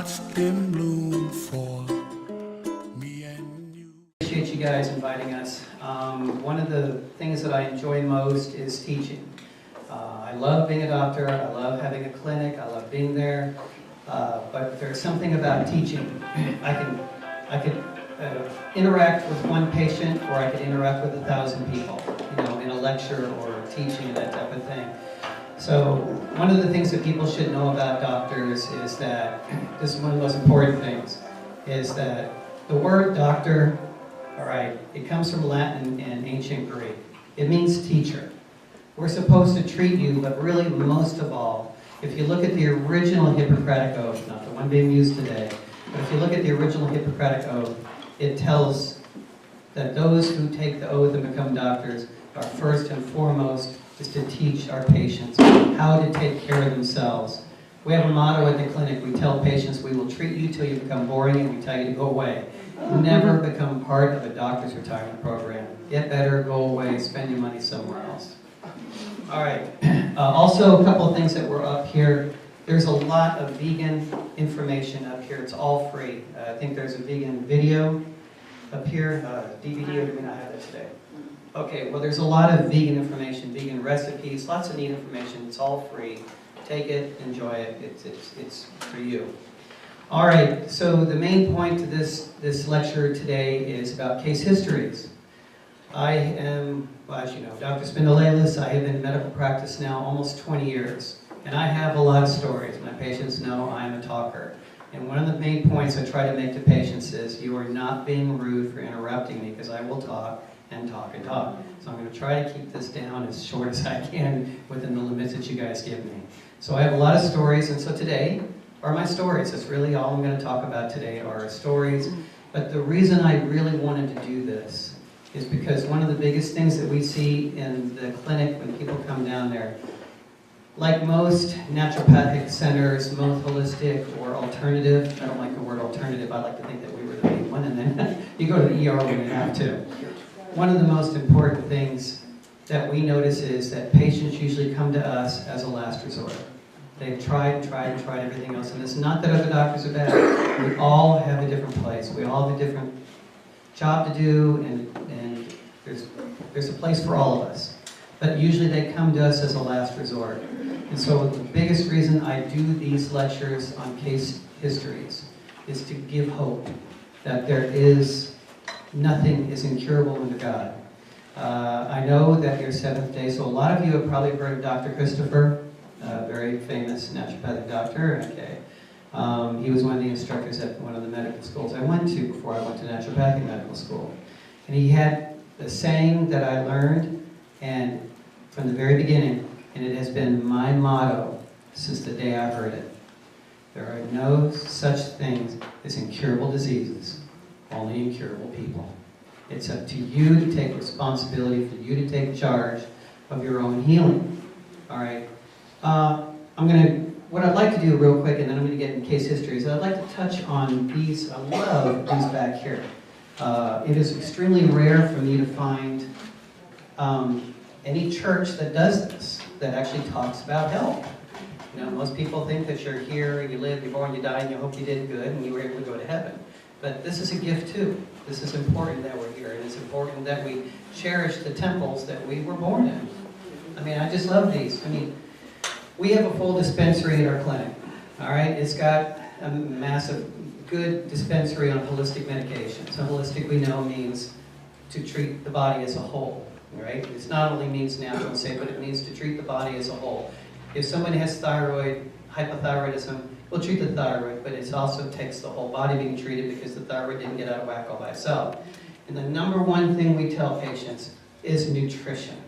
watch them bloom for me and you. Appreciate you guys inviting us. One of the things that I enjoy most is teaching. I love being a doctor, I love having a clinic, I love being there, but there's something about teaching. I could interact with one patient, or I could interact with 1,000 people, in a lecture or teaching and that type of thing. So one of the things that people should know about doctors is that, this is one of the most important things, is that the word doctor, all right, it comes from Latin and ancient Greek. It means teacher. We're supposed to treat you, but really most of all, if you look at the original Hippocratic Oath, not the one being used today, but if you look at the original Hippocratic Oath, it tells that those who take the oath and become doctors are first and foremost is to teach our patients how to take care of themselves. We have a motto at the clinic. We tell patients we will treat you till you become boring and we tell you to go away. Never become part of a doctor's retirement program. Get better, go away, spend your money somewhere else. All right. Also, a couple of things that were up here. There's a lot of vegan information up here. It's all free. I think there's a vegan video up here. DVD, or do we not have that today? Okay, well, there's a lot of vegan information, vegan recipes, lots of neat information. It's all free. Take it, enjoy it. It's for you. All right, so the main point to this lecture today is about case histories. I am, well, as you know, Dr. Spindelilus. I have been in medical practice now almost 20 years, and I have a lot of stories. My patients know I'm a talker. And one of the main points I try to make to patients is you are not being rude for interrupting me, because I will talk and talk and talk. So I'm going to try to keep this down as short as I can within the limits that you guys give me. So I have a lot of stories, and so today are my stories. That's really all I'm going to talk about today are stories. But the reason I really wanted to do this is because one of the biggest things that we see in the clinic when people come down there, like most naturopathic centers, most holistic or alternative, I don't like the word alternative, I like to think that we were the main one, and then you go to the ER when you have to. One of the most important things that we notice is that patients usually come to us as a last resort. They've tried everything else, and it's not that other doctors are bad. We all have a different place. We all have a different job to do, and there's a place for all of us. But usually they come to us as a last resort. And so the biggest reason I do these lectures on case histories is to give hope that there is nothing is incurable under God. I know that you're Seventh Day, so a lot of you have probably heard of Dr. Christopher, a very famous naturopathic doctor. Okay. He was one of the instructors at one of the medical schools I went to before I went to naturopathic medical school. And he had a saying that I learned and from the very beginning, and it has been my motto since the day I heard it. There are no such things as incurable diseases, only incurable people. It's up to you to take responsibility, for you to take charge of your own healing. All right. What I'd like to do real quick, and then I'm going to get in case histories, I'd like to touch on these. I love these back here. It is extremely rare for me to find any church that does this, that actually talks about health. Most people think that you're here, you live, you're born, you die, and you hope you did good, and you were able to go to heaven. But this is a gift too. This is important that we're here, and it's important that we cherish the temples that we were born in. I just love these. We have a full dispensary in our clinic, all right? It's got a massive, good dispensary on holistic medications. So holistic, we know, means to treat the body as a whole, right? It not only means natural and safe, but it means to treat the body as a whole. If someone has thyroid, hypothyroidism, we'll treat the thyroid, but it also takes the whole body being treated because the thyroid didn't get out of whack all by itself. And the number one thing we tell patients is nutrition.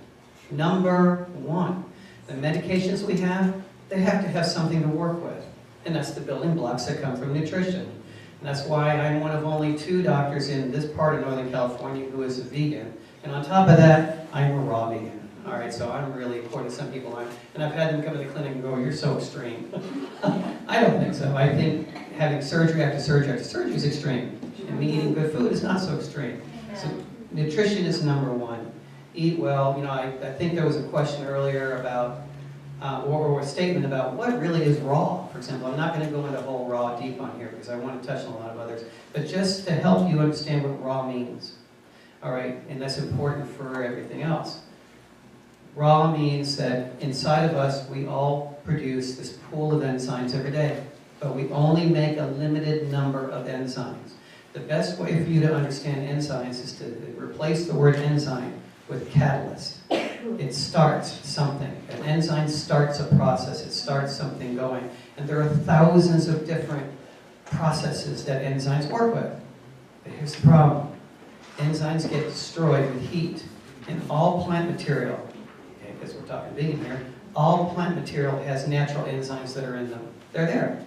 Number one. The medications we have, they have to have something to work with. And that's the building blocks that come from nutrition. And that's why I'm one of only 2 doctors in this part of Northern California who is a vegan. And on top of that, I'm a raw vegan. All right, so I'm really, according to some people, and I've had them come to the clinic and go, you're so extreme. I don't think so. I think having surgery after surgery after surgery is extreme. And me eating good food is not so extreme. So nutrition is number one. Eat well. I think there was a question earlier about or a statement about what really is raw. For example, I'm not going to go into whole raw deep on here because I want to touch on a lot of others, but just to help you understand what raw means. All right, and that's important for everything else. Raw means that inside of us, we all produce this pool of enzymes every day, but we only make a limited number of enzymes. The best way for you to understand enzymes is to replace the word enzyme with catalyst. It starts something. An enzyme starts a process. It starts something going. And there are thousands of different processes that enzymes work with. But here's the problem. Enzymes get destroyed with heat. And all plant material, okay, because we're talking vegan here, all plant material has natural enzymes that are in them. They're there.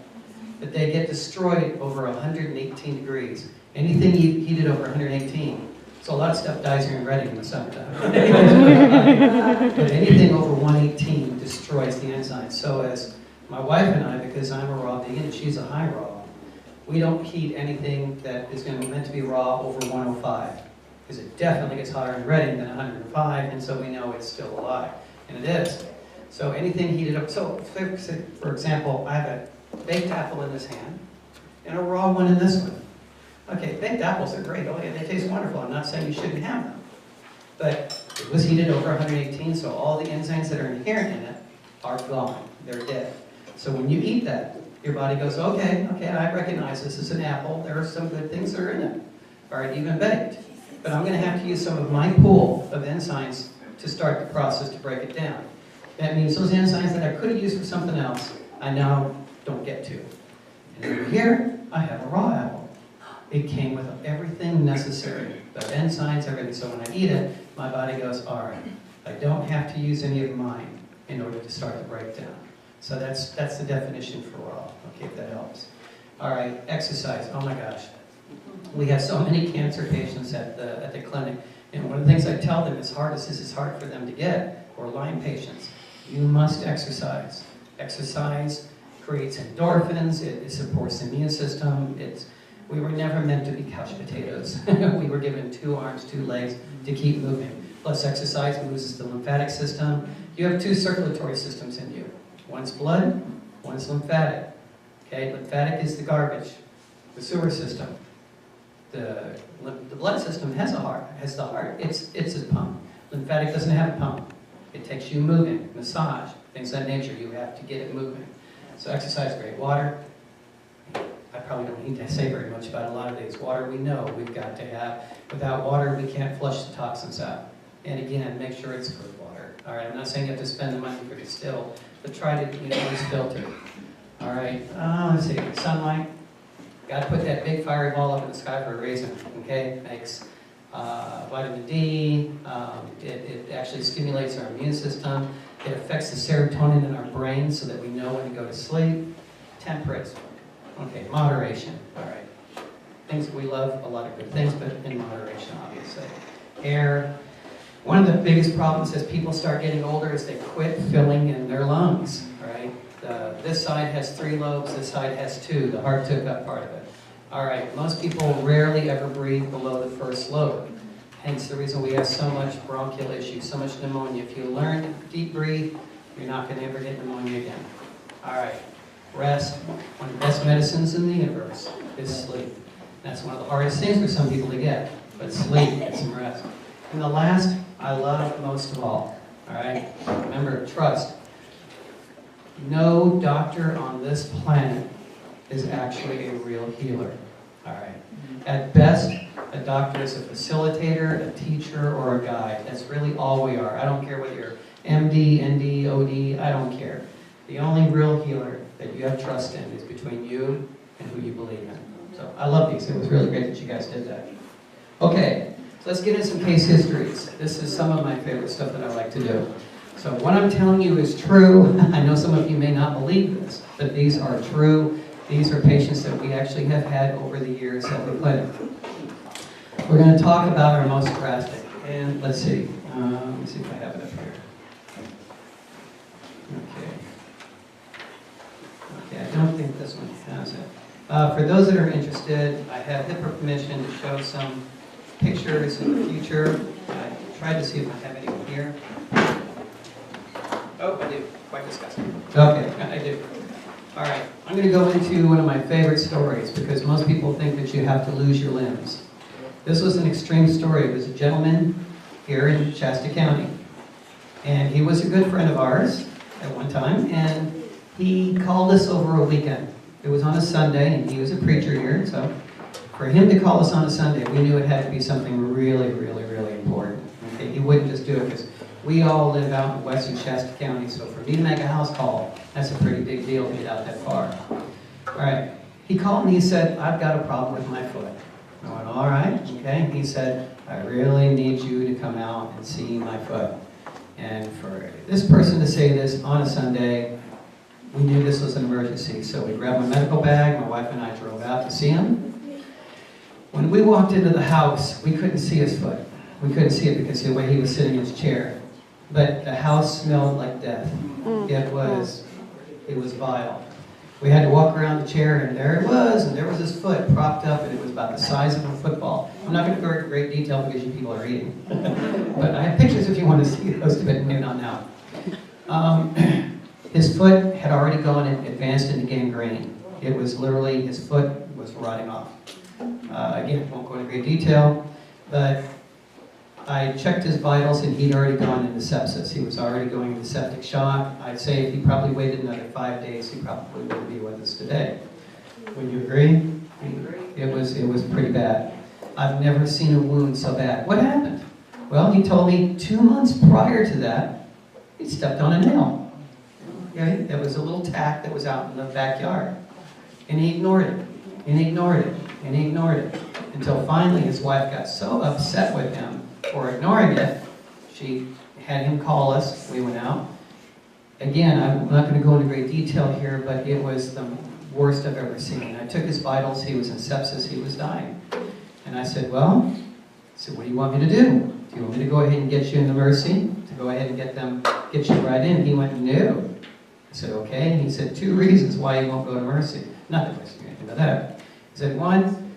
But they get destroyed over 118 degrees. Anything heated over 118, so a lot of stuff dies here in Reading in the summertime. But anything over 118 destroys the enzymes. So as my wife and I, because I'm a raw vegan and she's a high raw, we don't heat anything that is going to be meant to be raw over 105. Because it definitely gets hotter in Reading than 105, and so we know it's still alive. And it is. So anything heated up, so for example, I have a baked apple in this hand and a raw one in this one. Okay, baked apples are great. Oh yeah, they taste wonderful. I'm not saying you shouldn't have them. But it was heated over 118, so all the enzymes that are inherent in it are gone. They're dead. So when you eat that, your body goes, okay, I recognize this is an apple. There are some good things that are in it. All right, even baked. But I'm going to have to use some of my pool of enzymes to start the process to break it down. That means those enzymes that I could have used for something else, I now don't get to. And over here, I have a raw apple. It came with everything necessary, the enzymes, everything. So when I eat it, my body goes, all right, I don't have to use any of mine in order to start the breakdown. So that's the definition for raw, okay, if that helps. All right, exercise, oh my gosh. We have so many cancer patients at the clinic, and one of the things I tell them is this is hard for them to get, or Lyme patients. You must exercise. Exercise creates endorphins, it supports the immune system, we were never meant to be couch potatoes. We were given 2 arms, 2 legs to keep moving. Plus exercise moves the lymphatic system. You have 2 circulatory systems in you. One's blood, one's lymphatic. Okay, lymphatic is the garbage, the sewer system. The blood system has a heart, has the heart. It's a pump. Lymphatic doesn't have a pump. It takes you moving, massage, things of that nature. You have to get it moving. So exercise, great. Water. I probably don't need to say very much about a lot of these. Water we know we've got to have. Without water, we can't flush the toxins out. And again, make sure it's good water. All right, I'm not saying you have to spend the money for distill, but try to use filter. All right, let's see, sunlight. Got to put that big fiery ball up in the sky for a reason, okay? Makes vitamin D, it actually stimulates our immune system. It affects the serotonin in our brain so that we know when to go to sleep. Temperate. Okay, moderation, all right. Things we love, a lot of good things, but in moderation, obviously. Air. One of the biggest problems as people start getting older is they quit filling in their lungs, all right? This side has 3 lobes, this side has 2. The heart took up part of it. All right, most people rarely ever breathe below the first lobe. Hence the reason we have so much bronchial issues, so much pneumonia. If you learn to deep breathe, you're not going to ever get pneumonia again. All right. Rest, one of the best medicines in the universe is sleep. That's one of the hardest things for some people to get, but sleep, get some rest. And the last, I love most of all right? Remember, trust. No doctor on this planet is actually a real healer, all right? At best, a doctor is a facilitator, a teacher, or a guide. That's really all we are. I don't care whether you're MD, ND, OD, I don't care. The only real healer that you have trust in is between you and who you believe in. So I love these. It was really great that you guys did that. Okay, so let's get into some case histories. This is some of my favorite stuff that I like to do. So what I'm telling you is true. I know some of you may not believe this, but these are true. These are patients that we actually have had over the years at the clinic. We're going to talk about our most drastic. And let's see. Let me see if I have it up here. Okay, I don't think this one has it. For those that are interested, I have HIPAA permission to show some pictures in the future. I tried to see if I have any here. Oh, I do. Quite disgusting. Okay, I do. All right, I'm going to go into one of my favorite stories because most people think that you have to lose your limbs. This was an extreme story. It was a gentleman here in Shasta County. And he was a good friend of ours at one time, and he called us over a weekend. It was on a Sunday, and he was a preacher here, so for him to call us on a Sunday, we knew it had to be something really, really, really important. Okay? He wouldn't just do it because we all live out in western Shasta County, so for me to make a house call, that's a pretty big deal to get out that far. All right, he called me, he said, I've got a problem with my foot. I went, all right, okay. He said, I really need you to come out and see my foot. And for this person to say this on a Sunday, we knew this was an emergency. So we grabbed my medical bag, my wife and I drove out to see him. When we walked into the house, we couldn't see his foot. We couldn't see it because of the way he was sitting in his chair. But the house smelled like death. It was vile. We had to walk around the chair, and there it was, and there was his foot propped up, and it was about the size of a football. I'm not going to go into great detail because you people are eating. But I have pictures if you want to see those, but maybe not now. His foot had already gone and advanced into gangrene. It was literally, his foot was rotting off. Again, won't go into great detail, but I checked his vitals, and he'd already gone into sepsis. He was already going into septic shock. I'd say if he probably waited another 5 days, he probably wouldn't be with us today. Would you agree? It was pretty bad. I've never seen a wound so bad. What happened? Well, he told me 2 months prior to that, he stepped on a nail. Okay? There was a little tack that was out in the backyard. And he ignored it, and he ignored it, and he ignored it. Until finally his wife got so upset with him for ignoring it, she had him call us. We went out. Again, I'm not going to go into great detail here, but it was the worst I've ever seen. I took his vitals. He was in sepsis. He was dying. And I said, well, what do you want me to do? Do you want me to go ahead and get you in the Mercy? To go ahead and get you right in? He went, no. I said, okay. And he said, 2 reasons why you won't go to Mercy. Not that I anything about that. He said, one,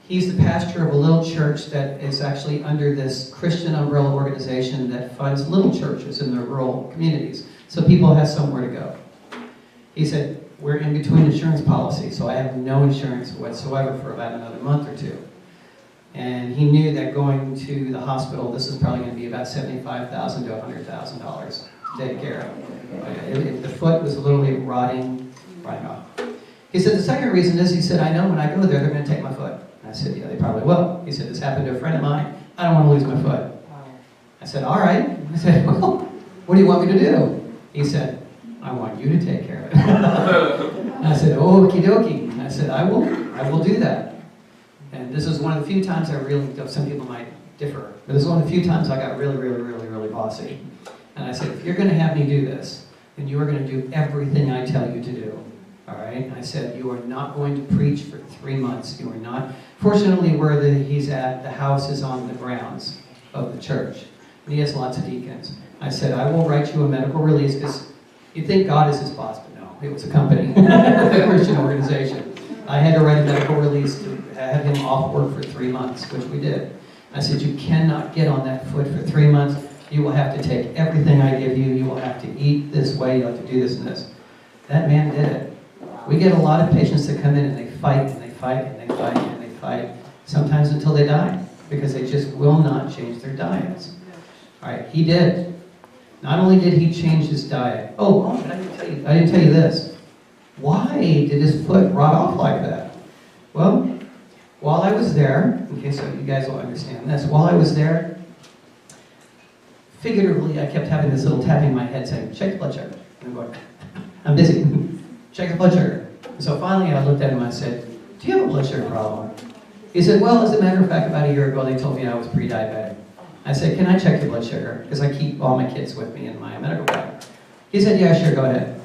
he's the pastor of a little church that is actually under this Christian umbrella organization that funds little churches in the rural communities, so people have somewhere to go. He said, we're in between insurance policies, so I have no insurance whatsoever for about another month or 2. And he knew that going to the hospital, this is probably going to be about $75,000 to $100,000 to take care of. The foot was literally rotting off. He said, the second reason is, he said, I know when I go there, they're going to take my foot. I said, yeah, they probably will. He said, this happened to a friend of mine. I don't want to lose my foot. I said, all right. I said, well, what do you want me to do? He said, I want you to take care of it. I said, okie dokie. I said, I will do that. And this is one of the few times I really, some people might differ, but this is one of the few times I got really, really, really, really bossy. And I said, if you're going to have me do this, then you are going to do everything I tell you to do. All right? And I said, you are not going to preach for 3 months. You are not. Fortunately, where he's at, the house is on the grounds of the church. And he has lots of deacons. I said, I will write you a medical release, because you think God is his boss, but no, it was a company, a Christian organization. I had to write a medical release to have him off work for 3 months, which we did. I said, you cannot get on that foot for 3 months. You will have to take everything I give you. You will have to eat this way. You have to do this and this. That man did it. We get a lot of patients that come in and they fight and they fight and they fight and they fight, sometimes until they die, because they just will not change their diets. All right, he did. Not only did he change his diet, but I didn't tell you this. Why did his foot rot off like that? Well, while I was there, okay, so you guys will understand this, while I was there, figuratively, I kept having this little tapping in my head saying, check the blood sugar. And I'm going, I'm busy. Check the blood sugar. So finally I looked at him and I said, do you have a blood sugar problem? He said, well, as a matter of fact, about a year ago they told me I was pre-diabetic. I said, can I check your blood sugar? Because I keep all my kids with me in my medical bag. He said, yeah, sure, go ahead.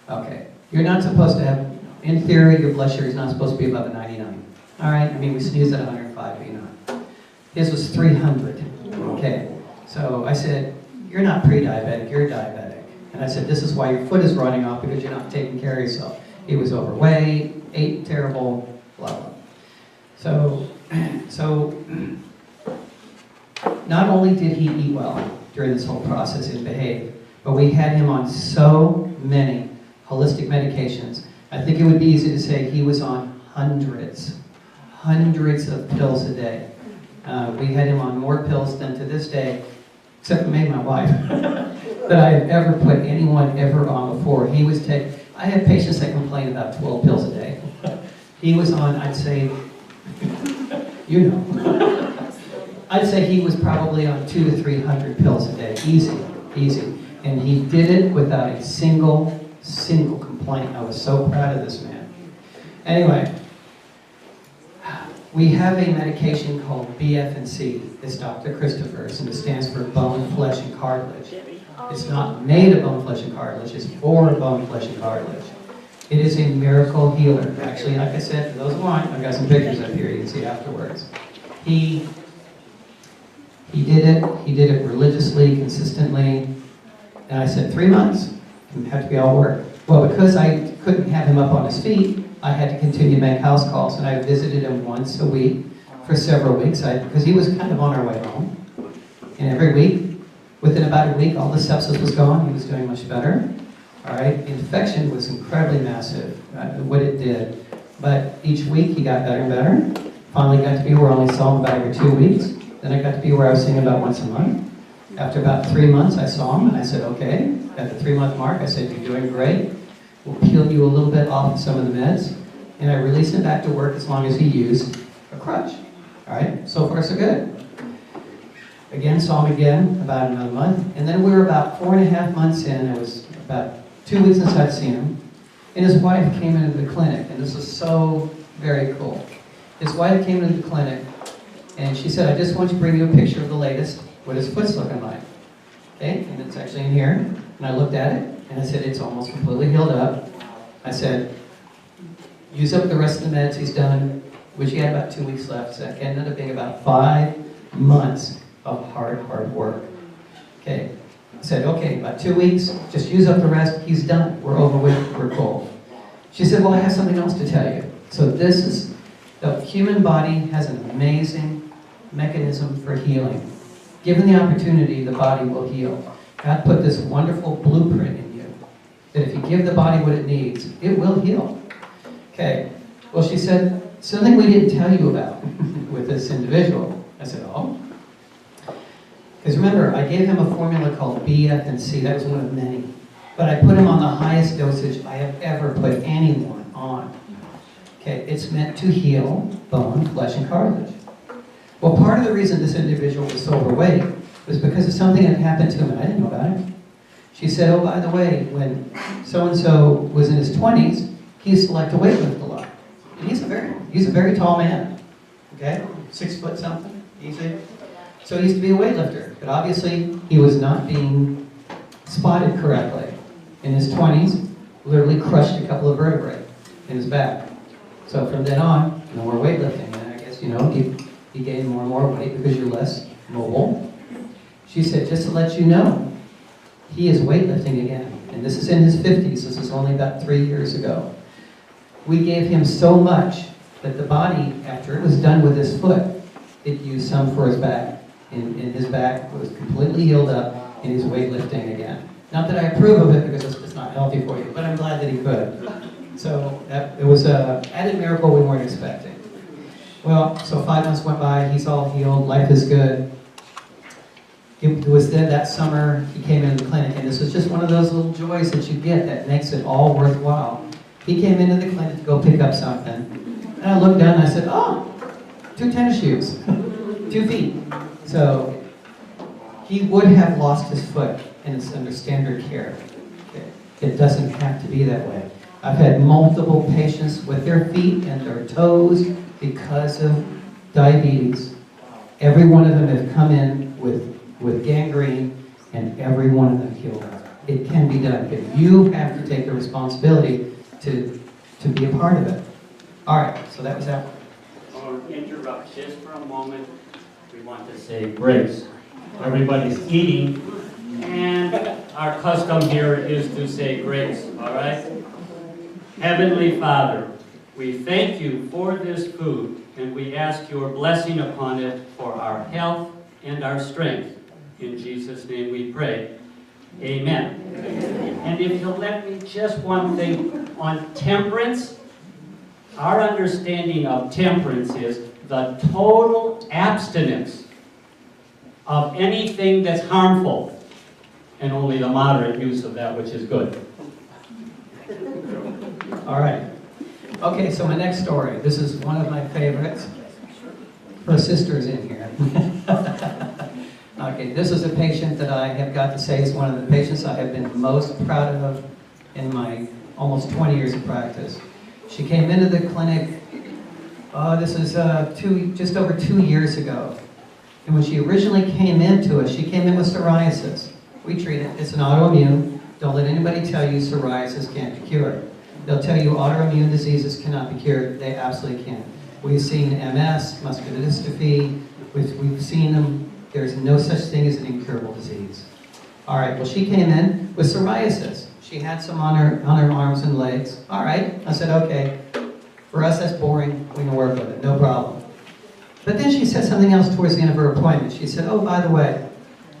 Okay. You're not supposed to have, in theory, your blood sugar is not supposed to be above a 99. All right? I mean, we sneeze at 105, but you know. His was 300. Okay. So I said, you're not pre-diabetic, you're diabetic. And I said, this is why your foot is rotting off, because you're not taking care of yourself. He was overweight, ate terrible, blah, blah. So not only did he eat well during this whole process and behave, But we had him on so many holistic medications. I think it would be easy to say he was on hundreds of pills a day. We had him on more pills than to this day, except for maybe my wife, that I have ever put anyone ever on before. He was taking, I have patients that complain about 12 pills a day. He was on, I'd say, you know, I'd say he was probably on 200 to 300 pills a day, easy. And he did it without a single complaint. I was so proud of this man. Anyway, we have a medication called BF&C. It's Dr. Christopher's, and it stands for bone, flesh, and cartilage. It's not made of bone, flesh, and cartilage. It's for bone, flesh, and cartilage. It is a miracle healer. Actually, like I said, for those who want, I've got some pictures up here. You can see afterwards. He did it religiously, consistently. And I said, 3 months, it had to be all work. Well, because I couldn't have him up on his feet, I had to continue to make house calls, and I visited him once a week for several weeks, because he was kind of on our way home. And every week, within about a week, all the sepsis was gone. He was doing much better. All right, the infection was incredibly massive, what it did. But each week, he got better and better. Finally got to be where I only saw him about every 2 weeks. Then I got to be where I was seeing him about once a month. After about 3 months, I saw him, and I said, okay, at the 3-month mark, I said, you're doing great. We'll peel you a little bit off of some of the meds, and I released him back to work as long as he used a crutch. All right, so far so good. Again, saw him again about another month, and then we were about 4.5 months in. It was about 2 weeks since I'd seen him, and his wife came into the clinic, and this was so very cool. His wife came into the clinic, and she said, I just want to bring you a picture of the latest, what his foot's looking like. Okay, and it's actually in here, and I looked at it, and I said, it's almost completely healed up. I said, use up the rest of the meds he's done, which he had about 2 weeks left, so it ended up being about 5 months of hard work. Okay, I said, okay, about 2 weeks, just use up the rest, he's done, we're over with it, we're cool. She said, well, I have something else to tell you. So this is, the human body has an amazing mechanism for healing. Given the opportunity, the body will heal. God put this wonderful blueprint in you, that if you give the body what it needs, it will heal. Okay, well, she said, something we didn't tell you about with this individual. I said, oh. Because remember, I gave him a formula called BF&C. That was one of many. But I put him on the highest dosage I have ever put anyone on. Okay, it's meant to heal bone, flesh, and cartilage. Well, part of the reason this individual was so overweight was because of something that happened to him, and I didn't know about it. She said, oh, by the way, when so-and-so was in his 20s, he used to like to weightlift a lot. And he's a very tall man, okay? 6 foot something, easy. So he used to be a weightlifter, but obviously he was not being spotted correctly. In his 20s, literally crushed a couple of vertebrae in his back. So from then on, no more weightlifting, and I guess, you know, he gained more and more weight because you're less mobile. She said, just to let you know, he is weightlifting again. And this is in his 50s. This is only about 3 years ago. We gave him so much that the body, after it was done with his foot, it used some for his back. In his back, it was completely healed up, and he's weightlifting again. Not that I approve of it, because it's not healthy for you, but I'm glad that he could. So it was an added miracle we weren't expecting. Well, so 5 months went by, he's all healed, life is good. It was then that summer he came into the clinic, and this was just one of those little joys that you get that makes it all worthwhile. He came into the clinic to go pick up something, and I looked down and I said, oh, 2 tennis shoes, 2 feet. So he would have lost his foot, and it's under standard care. It doesn't have to be that way. I've had multiple patients with their feet and their toes because of diabetes. Every one of them have come in with gangrene, and every one of them healed up. It can be done, but you have to take the responsibility to be a part of it. All right, so that was that one. I'll interrupt just for a moment. We want to say grace. Everybody's eating, and our custom here is to say grace, all right? Heavenly Father, we thank you for this food, and we ask your blessing upon it for our health and our strength. In Jesus' name we pray. Amen. And if you'll let me, just one thing on temperance. Our understanding of temperance is the total abstinence of anything that's harmful, and only the moderate use of that which is good. All right. Okay, so my next story. This is one of my favorites. Her sister's in here. Okay, this is a patient that I have got to say is one of the patients I have been most proud of in my almost 20 years of practice. She came into the clinic, this is just over 2 years ago. And when she originally came into us, she came in with psoriasis. We treat it, it's an autoimmune. Don't let anybody tell you psoriasis can't be cured. They'll tell you autoimmune diseases cannot be cured. They absolutely can. We've seen MS, muscular dystrophy, we've seen them. There's no such thing as an incurable disease. All right, well, she came in with psoriasis. She had some on her arms and legs. All right, I said, okay, for us that's boring, we can work with it, no problem. But then she said something else towards the end of her appointment. She said, oh, by the way,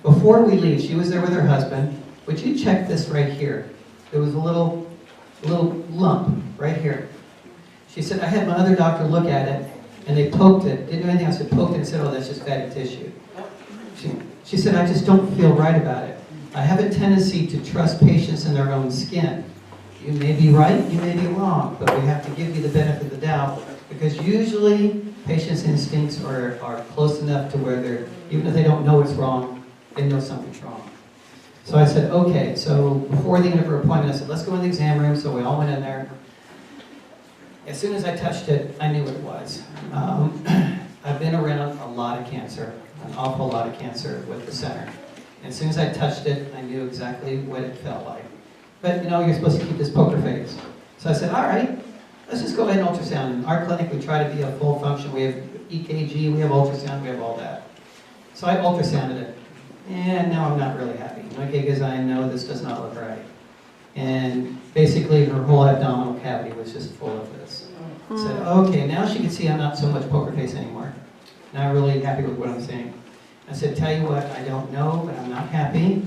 before we leave, she was there with her husband, would you check this right here? There was a little lump right here. She said, I had my other doctor look at it, and they poked it, didn't do anything else, they poked it and said, oh, that's just fatty tissue. She said, I just don't feel right about it. I have a tendency to trust patients in their own skin. You may be right, you may be wrong, but we have to give you the benefit of the doubt, because usually patients' instincts are close enough to where they're, even if they don't know what's wrong, they know something's wrong. So I said, okay, so before the end of her appointment, I said, let's go in the exam room, so we all went in there. As soon as I touched it, I knew what it was. I've been around a lot of cancer, an awful lot of cancer with the center. And as soon as I touched it, I knew exactly what it felt like. But you know, you're supposed to keep this poker face. So I said, all right, let's just go ahead and ultrasound. In our clinic, we try to be a full function. We have EKG, we have ultrasound, we have all that. So I ultrasounded it. And now I'm not really happy, okay, because I know this does not look right. And basically her whole abdominal cavity was just full of this. I said, okay, now she can see I'm not so much poker face anymore. Not really happy with what I'm saying. I said, tell you what, I don't know, but I'm not happy.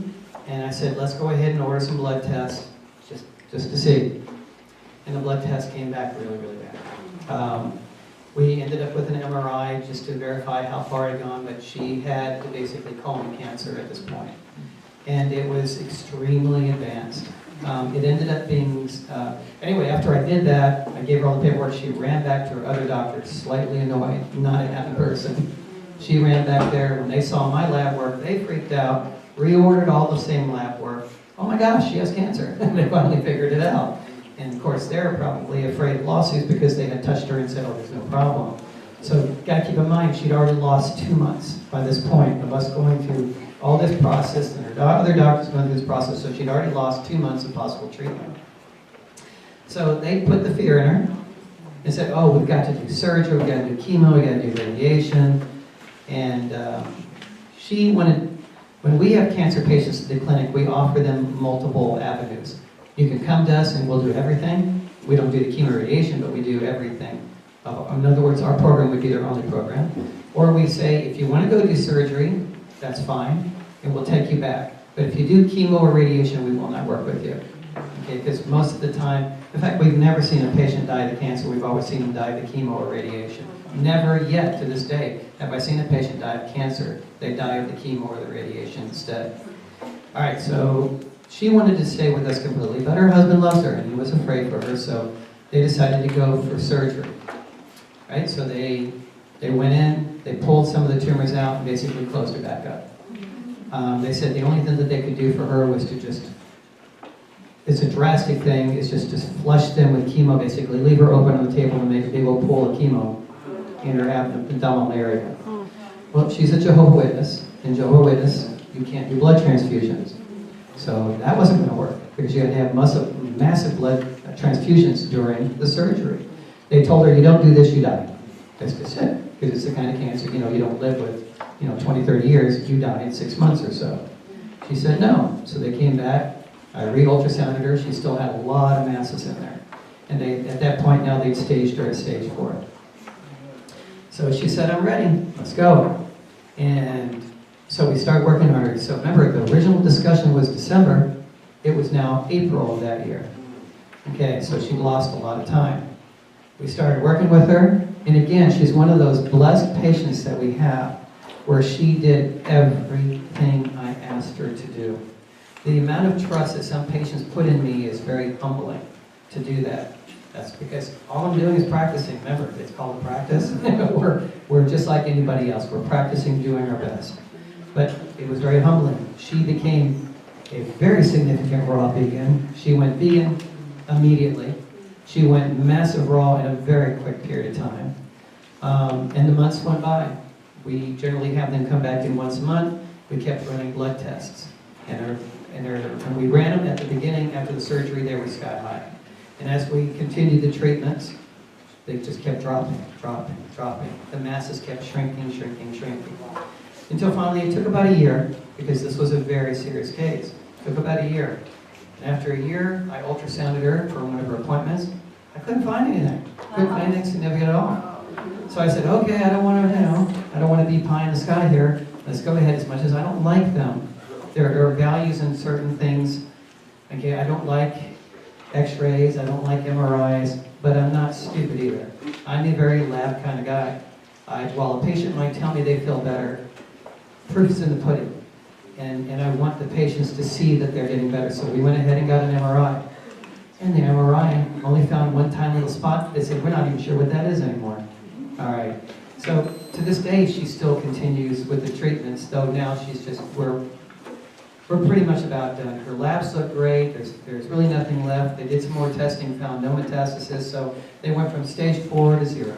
And I said, let's go ahead and order some blood tests, just to see. And the blood test came back really, really bad. We ended up with an MRI just to verify how far it had gone, but she had basically colon cancer at this point. And it was extremely advanced. It ended up being, anyway, after I did that, I gave her all the paperwork. She ran back to her other doctor, slightly annoyed, not a happy person. She ran back there. When they saw my lab work, they freaked out, reordered all the same lab work. Oh my gosh, she has cancer. They finally figured it out. And of course, they're probably afraid of lawsuits because they had touched her and said, oh, there's no problem. So, gotta keep in mind, she'd already lost 2 months by this point of us going through all this process, and her other doctors going through this process, so she'd already lost 2 months of possible treatment. So they put the fear in her and said, oh, we've got to do surgery, we've got to do chemo, we've got to do radiation. And she wanted, when we have cancer patients at the clinic, we offer them multiple avenues. You can come to us and we'll do everything. We don't do the chemo radiation, but we do everything. In other words, our program would be their only program. Or we say, if you want to go do surgery, that's fine, and we'll take you back. But if you do chemo or radiation, we will not work with you. Okay, because most of the time, in fact, we've never seen a patient die of cancer. We've always seen them die of chemo or radiation. Never yet, to this day, have I seen a patient die of cancer. They die of the chemo or the radiation instead. All right, so she wanted to stay with us completely, but her husband loves her, and he was afraid for her, so they decided to go for surgery. Right, so they went in, they pulled some of the tumors out, and basically closed her back up. They said the only thing that they could do for her was to just, it's a drastic thing, is just to flush them with chemo, basically leave her open on the table and make a big old pool of chemo in her abdominal area. Well, she's a Jehovah's Witness, and Jehovah's Witness, you can't do blood transfusions. So that wasn't going to work, because you had to have massive blood transfusions during the surgery. They told her, you don't do this, you die. That's just it, because it's the kind of cancer, you don't live with, 20, 30 years, you die in 6 months or so. She said no. So they came back, I re-ultrasounded her, she still had a lot of masses in there. And at that point now, they'd staged her at stage 4. So she said, I'm ready, let's go. And So we started working on her. So remember, the original discussion was December. It was now April of that year. Okay, so she lost a lot of time. We started working with her, and again, she's one of those blessed patients that we have, where she did everything I asked her to do. The amount of trust that some patients put in me is very humbling to do that. That's because all I'm doing is practicing. Remember, it's called a practice. we're just like anybody else. We're practicing doing our best. But it was very humbling. She became a very significant raw vegan. She went vegan immediately. She went massive raw in a very quick period of time. And the months went by. We generally have them come back in once a month. We kept running blood tests. And when we ran them at the beginning, after the surgery, they were sky high. And as we continued the treatments, they just kept dropping. The masses kept shrinking. Until finally, it took about a year, because this was a very serious case. It took about a year. And after a year, I ultrasounded her for one of her appointments. I couldn't find anything. Couldn't find anything significant at all. So I said, okay, I don't want to be pie in the sky here. Let's go ahead. As much as I don't like them, there are values in certain things. Okay, I don't like X-rays, I don't like MRIs, but I'm not stupid either. I'm a very lab kind of guy. While a patient might tell me they feel better, proof's in the pudding. And I want the patients to see that they're getting better. So we went ahead and got an MRI. And the MRI only found one tiny little spot. They said, we're not even sure what that is anymore. All right. So to this day, she still continues with the treatments, though now she's just, we're pretty much about done. Her labs look great. There's really nothing left. They did some more testing, found no metastasis, so they went from stage 4 to 0.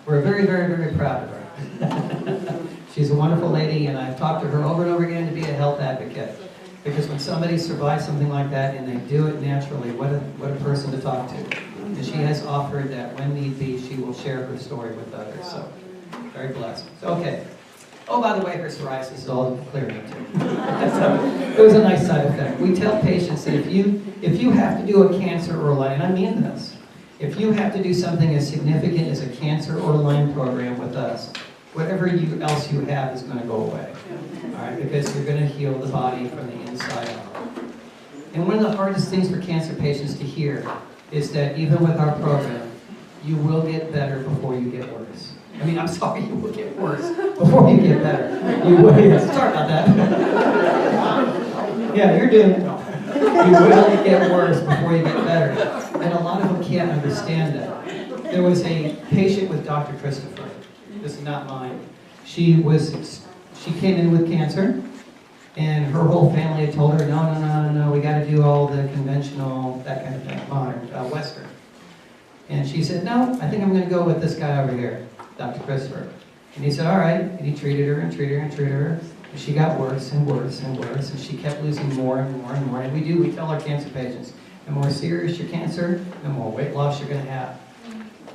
We're very, very, very proud of her. She's a wonderful lady, and I've talked to her over and over again to be a health advocate. Because when somebody survives something like that and they do it naturally, what a person to talk to. And she has offered that when need be, she will share her story with others. So, very blessed. So, okay. Oh, by the way, her psoriasis is all clear now too. It was a nice side effect. We tell patients that if you have to do a cancer or a Lyme, and I mean this, if you have to do something as significant as a cancer or a Lyme program with us, whatever else you have is going to go away. All right, because you're going to heal the body from the inside out. And one of the hardest things for cancer patients to hear is that even with our program, you will get better before you get worse. I mean, I'm sorry, you will get worse before you get better. You will. Sorry about that. Yeah, you're doing it. You will get worse before you get better. And a lot of them can't understand that. There was a patient with Dr. Christopher. This is not mine. She came in with cancer, and her whole family had told her, no, we got to do all the conventional, that kind of thing, modern, Western. And she said, no, I think I'm going to go with this guy over here, Dr. Christopher. And he said, all right, and he treated her and treated her and treated her. And she got worse and worse and worse, and she kept losing more and more and more. And we tell our cancer patients, the more serious your cancer, the more weight loss you're going to have.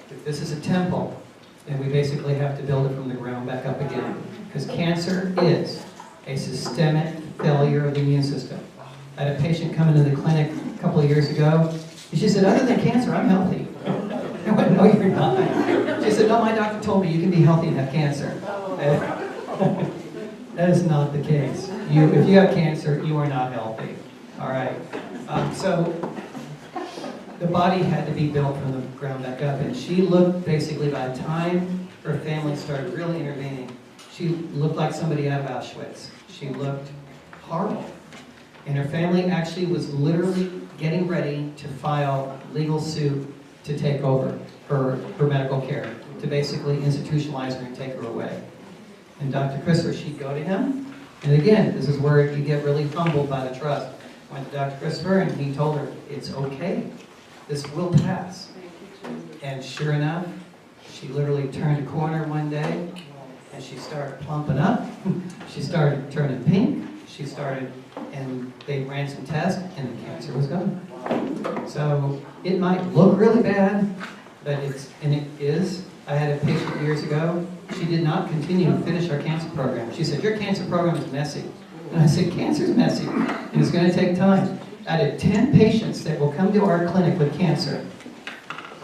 If this is a temple, then we basically have to build it from the ground back up again. Because cancer is a systemic failure of the immune system. I had a patient come into the clinic a couple of years ago, and she said, other than cancer, I'm healthy. I went, no, you're not. She said, no, my doctor told me you can be healthy and have cancer. That is not the case. If you have cancer, you are not healthy. All right. So the body had to be built from the ground back up, and she looked basically, by the time her family started really intervening, she looked like somebody out of Auschwitz. She looked horrible. And her family actually was literally getting ready to file legal suit to take over her medical care, to basically institutionalize her and take her away. And Dr. Christopher, she'd go to him, and again, this is where you get really humbled by the trust. Went to Dr. Christopher, and he told her, it's okay. This will pass. And sure enough, she literally turned a corner one day, and she started plumping up. She started turning pink. And they ran some tests, and the cancer was gone. So it might look really bad, but it is. I had a patient years ago. She did not continue to finish our cancer program. She said, your cancer program is messy. And I said, cancer's messy, and it's going to take time. Out of 10 patients that will come to our clinic with cancer,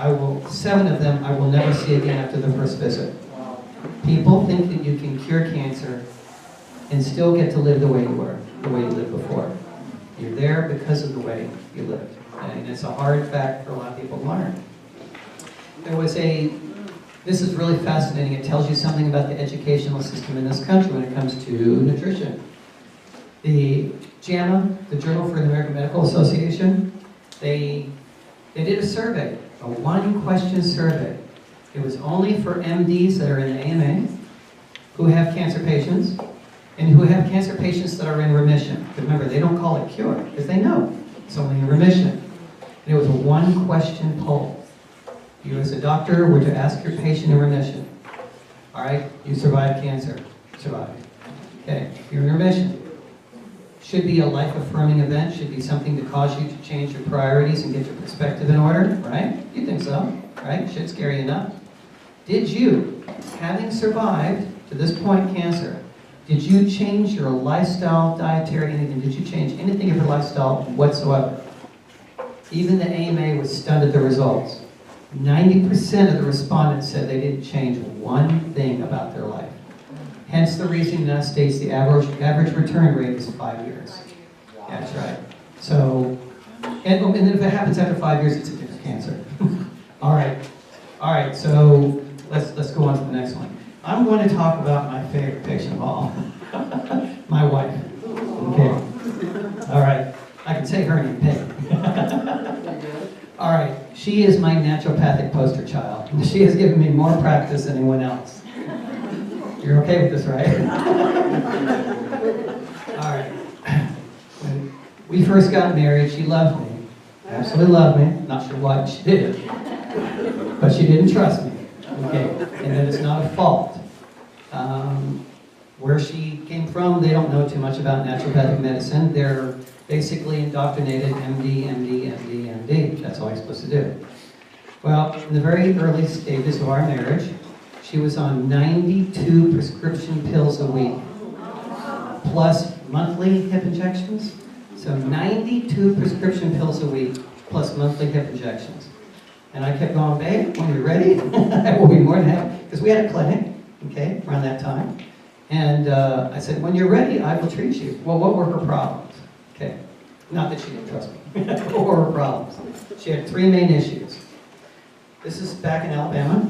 7 of them I will never see again after the first visit. People think that you can cure cancer and still get to live the way you were, the way you lived before. You're there because of the way you lived. And it's a hard fact for a lot of people to learn. This is really fascinating. It tells you something about the educational system in this country when it comes to nutrition. The JAMA, the Journal for the American Medical Association, they did a survey, a one-question survey. It was only for MDs that are in the AMA, who have cancer patients, and who have cancer patients that are in remission. Remember, they don't call it cure, because they know it's only in remission. And it was a one-question poll. You as a doctor were to ask your patient in remission, all right, you survived cancer, survived. Okay, you're in remission. Should be a life-affirming event, should be something to cause you to change your priorities and get your perspective in order, right? You think so, right? Should scare you enough. Did you, having survived to this point cancer, did you change your lifestyle, dietary, anything? Did you change anything of your lifestyle whatsoever? Even the AMA was stunned at the results. 90% of the respondents said they didn't change one thing about their life. Hence the reason in the United States the average return rate is 5 years. That's right. So, and then if it happens after 5 years, it's a different cancer. All right. So let's go on to the next one. I'm going to talk about my favorite patient of all, my wife. Okay. All right. I can say her name, Peggy. All right. She is my naturopathic poster child. She has given me more practice than anyone else. You're okay with this, right? All right. When we first got married, she loved me. Absolutely loved me. Not sure why she did. But she didn't trust me. Okay. And that is not a fault. Where she came from, they don't know too much about naturopathic medicine. They're basically indoctrinated MD, MD, MD, MD. That's all you're supposed to do. Well, in the very early stages of our marriage, she was on 92 prescription pills a week, plus monthly hip injections. So 92 prescription pills a week, plus monthly hip injections. And I kept going, babe, when you're ready, I will be more than happy. Because we had a clinic, okay, around that time. And I said, when you're ready, I will treat you. Well, what were her problems? Okay, not that she didn't trust me. What were her problems? She had 3 main issues. This is back in Alabama.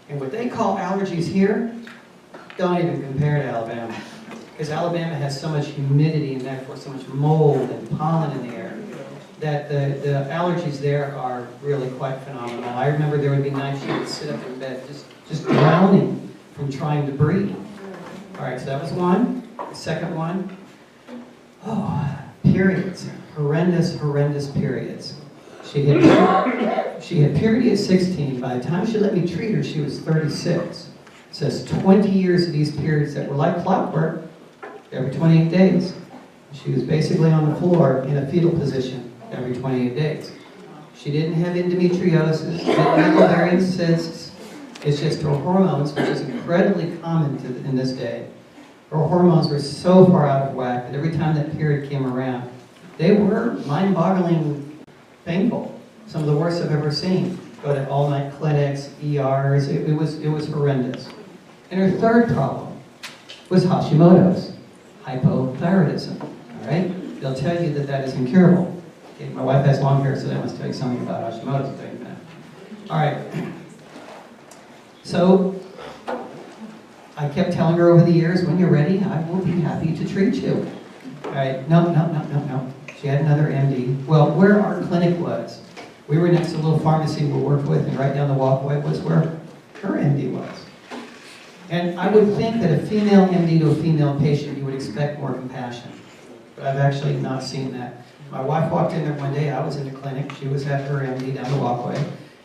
And what they call allergies here, don't even compare to Alabama. Because Alabama has so much humidity and therefore so much mold and pollen in the air that the allergies there are really quite phenomenal. I remember there would be nights she would sit up in bed just drowning from trying to breathe. All right, so that was one. The second one, periods. Horrendous periods. She had period at 16. By the time she let me treat her, she was 36. It says 20 years of these periods that were like clockwork, every 28 days. She was basically on the floor in a fetal position every 28 days. She didn't have endometriosis, didn't have ovarian cysts. It's just her hormones, which is incredibly common in this day. Her hormones were so far out of whack that every time that period came around, they were mind-boggling painful. Some of the worst I've ever seen. Go to all-night clinics, ERs, it was horrendous. And her third problem was Hashimoto's, hypothyroidism, all right? They'll tell you that that is incurable. Okay, my wife has long hair, so that must tell you something about Hashimoto's. All right. So, I kept telling her over the years, when you're ready, I will be happy to treat you. All right, no. She had another MD. Well, where our clinic was, we were next to a little pharmacy we worked with, and right down the walkway was where her MD was. And I would think that a female MD to a female patient, you would expect more compassion. But I've actually not seen that. My wife walked in there one day, I was in the clinic, she was at her MD down the walkway.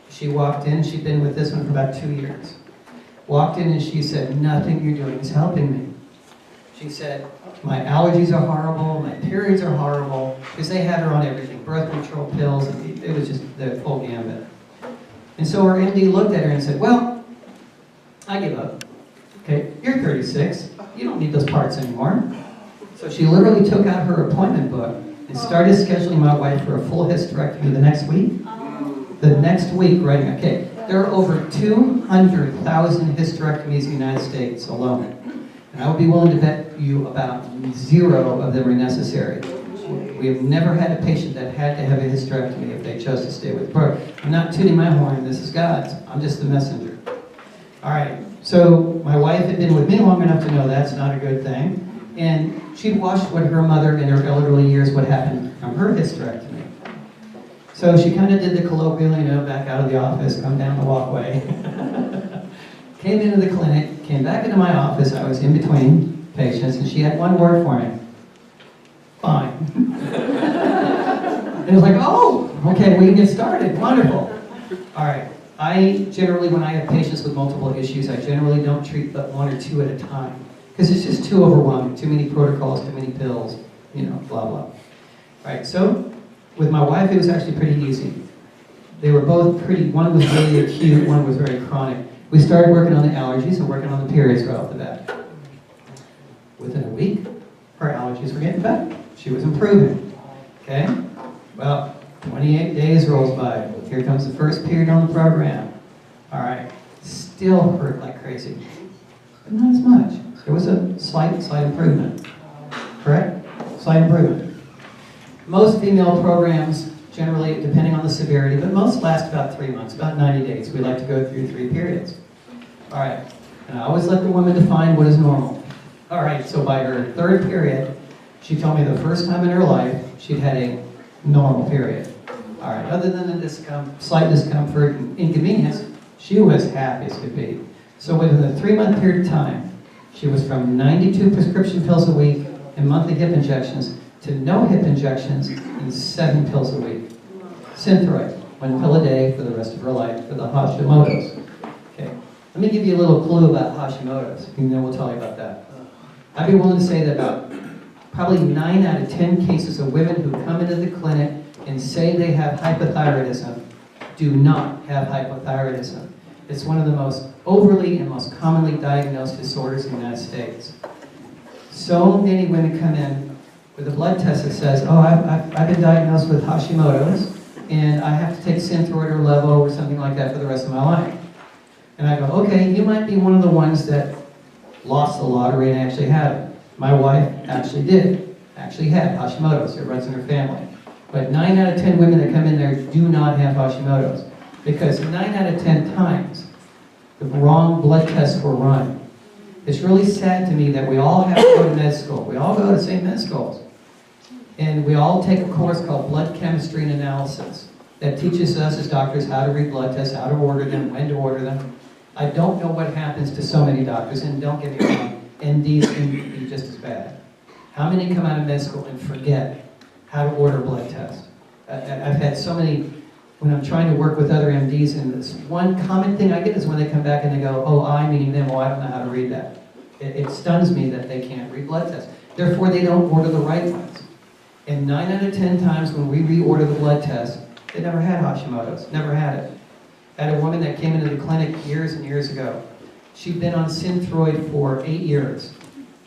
She walked in, she'd been with this one for about 2 years. Walked in and she said, nothing you're doing is helping me. She said, my allergies are horrible, my periods are horrible, because they had her on everything, birth control pills, and it was just the full gambit. And so her MD looked at her and said, well, I give up. Okay, you're 36, you don't need those parts anymore. So she literally took out her appointment book and started scheduling my wife for a full hysterectomy the next week. the next week writing, okay, there are over 200,000 hysterectomies in the United States alone. And I would be willing to bet you about 0 of them are necessary. We have never had a patient that had to have a hysterectomy if they chose to stay with the program. I'm not tooting my horn, this is God's. I'm just the messenger. All right, so my wife had been with me long enough to know that's not a good thing. And she'd watched what her mother in her elderly years, what happened from her hysterectomy. So she kind of did the colloquial, back out of the office, come down the walkway. Came into the clinic, came back into my office. I was in between patients, and she had one word for me. Fine. And it was like, oh, okay, we can get started. Wonderful. All right. I generally, when I have patients with multiple issues, I generally don't treat but 1 or 2 at a time. Because it's just too overwhelming, too many protocols, too many pills, blah, blah. All right, so with my wife, it was actually pretty easy. They were both one was really acute, one was very chronic. We started working on the allergies and working on the periods right off the bat. Within a week, her allergies were getting better. She was improving, okay? Well, 28 days rolls by. Here comes the first period on the program. All right, still hurt like crazy, but not as much. There was a slight improvement, correct? Slight improvement. Most female programs, generally, depending on the severity, but most last about 3 months, about 90 days. We like to go through 3 periods. All right, and I always let the woman define what is normal. All right, so by her 3rd period, she told me the first time in her life she'd had a normal period. All right, other than the slight discomfort and inconvenience, she was happy as could be. So within the 3-month period of time, she was from 92 prescription pills a week and monthly hip injections to no hip injections and 7 pills a week. Synthroid, 1 pill a day for the rest of her life for the Hashimoto's. Okay, let me give you a little clue about Hashimoto's, and then we'll tell you about that. I'd be willing to say that about probably 9 out of 10 cases of women who come into the clinic and say they have hypothyroidism do not have hypothyroidism. It's one of the most overly and most commonly diagnosed disorders in the United States. So many women come in with a blood test that says, oh, I've been diagnosed with Hashimoto's, and I have to take Synthroid or Levo or something like that for the rest of my life. And I go, okay, you might be one of the ones that lost the lottery and actually had it. My wife actually had Hashimoto's. It runs in her family. But 9 out of 10 women that come in there do not have Hashimoto's, because 9 out of 10 times the wrong blood tests were run. It's really sad to me that we all have to go to med school. We all go to the same med schools. And we all take a course called blood chemistry and analysis that teaches us as doctors how to read blood tests, how to order them, when to order them. I don't know what happens to so many doctors, and don't get me wrong, NDs can be just as bad. How many come out of med school and forget how to order blood tests? I've had so many, when I'm trying to work with other MDs, and this one common thing I get is when they come back and they go, oh, I, meaning them, well, I don't know how to read that. It stuns me that they can't read blood tests. Therefore, they don't order the right ones. And 9 out of 10 times when we reorder the blood test, they never had Hashimoto's, never had it. I had a woman that came into the clinic years and years ago. She'd been on Synthroid for 8 years.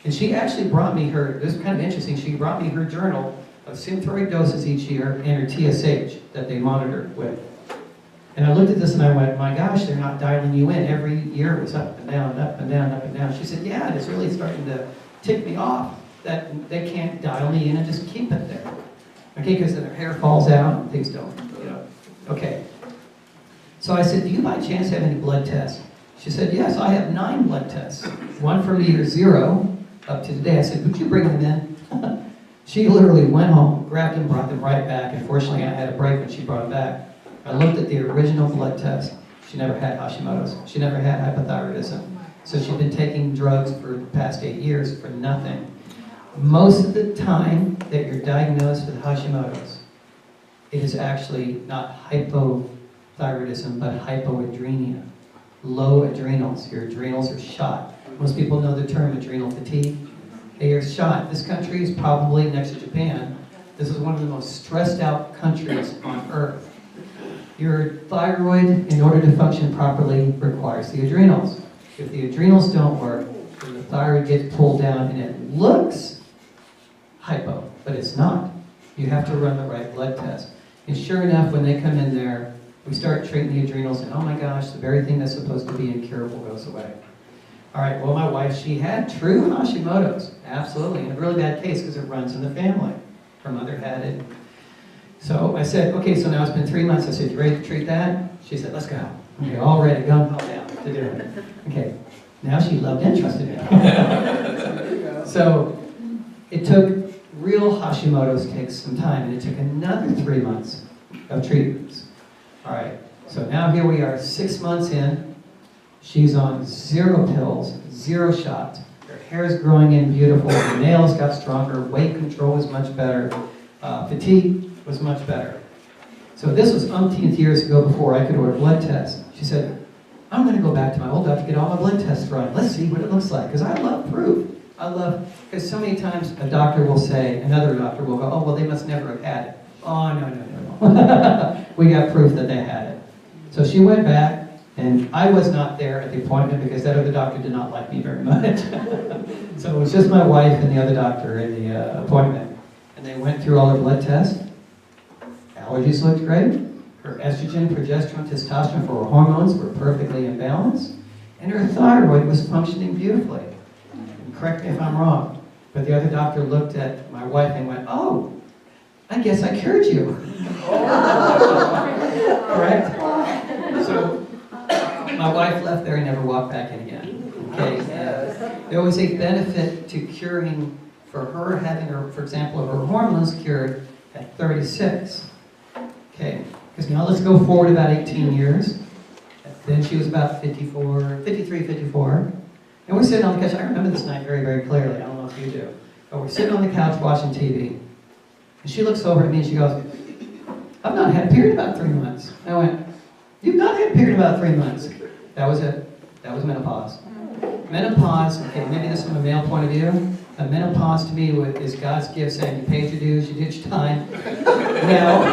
And she actually brought me her, this is kind of interesting, she brought me her journal of Synthroid doses each year and her TSH that they monitored with. And I looked at this and I went, my gosh, they're not dialing you in. Every year it was up and down, up and down, up and down. She said, yeah, it's really starting to tick me off that they can't dial me in and just keep it there. Okay, because then their hair falls out and things don't, Okay. So I said, do you by chance have any blood tests? She said, yes, I have 9 blood tests. One from year 0 up to today. I said, would you bring them in? She literally went home, grabbed them, brought them right back. Unfortunately, I had a break when she brought them back. I looked at the original blood test. She never had Hashimoto's. She never had hypothyroidism. So she'd been taking drugs for the past 8 years for nothing. Most of the time that you're diagnosed with Hashimoto's, it is actually not hypothyroidism, but hypoadrenia. Low adrenals. Your adrenals are shot. Most people know the term adrenal fatigue. They are shot. This country is probably, next to Japan, this is one of the most stressed out countries on earth. Your thyroid, in order to function properly, requires the adrenals. If the adrenals don't work, then the thyroid gets pulled down and it looks hypo, but it's not. You have to run the right blood test. And sure enough, when they come in there, We start treating the adrenals, and oh my gosh, the very thing that's supposed to be incurable goes away. All right, well, my wife, she had true Hashimoto's, absolutely, in a really bad case because it runs in the family. Her mother had it. So I said, okay, so now it's been 3 months. I said, you ready to treat that? She said, let's go. Okay, all ready, gun pile down to do it. Okay, now she loved interest in it. So it took real Hashimoto's takes some time, and it took another 3 months of treatments. All right, so now here we are 6 months in. She's on 0 pills, 0 shots. Her hair is growing in beautiful. Her nails got stronger. Weight control was much better. Fatigue was much better. So this was umpteenth years ago before I could order blood tests. She said, I'm going to go back to my old doctor to get all my blood tests run. Let's see what it looks like. Because I love proof. Because so many times a doctor will say, another doctor will go, oh, well, they must never have had it. Oh, no. We got proof that they had it. So she went back. And I was not there at the appointment because that other doctor did not like me very much. So it was just my wife and the other doctor in the appointment. And they went through all her blood tests. Allergies looked great. Her estrogen, progesterone, testosterone for her hormones were perfectly in balance. And her thyroid was functioning beautifully. And correct me if I'm wrong, but the other doctor looked at my wife and went, oh, I guess I cured you. Correct? So my wife left there and never walked back in again. Okay? There was a benefit to curing, for her having her, for example, her hormones cured at 36. Okay, because now let's go forward about 18 years. Then she was about 53, 54. And we're sitting on the couch. I remember this night very, very clearly. I don't know if you do. But we're sitting on the couch watching TV. And she looks over at me and she goes, I've not had a period about 3 months. And I went, you've not had a period about 3 months. That was it. That was menopause. Menopause, okay, maybe this is from a male point of view. Menopause to me is God's gift saying, you paid your dues, you did your time. Now,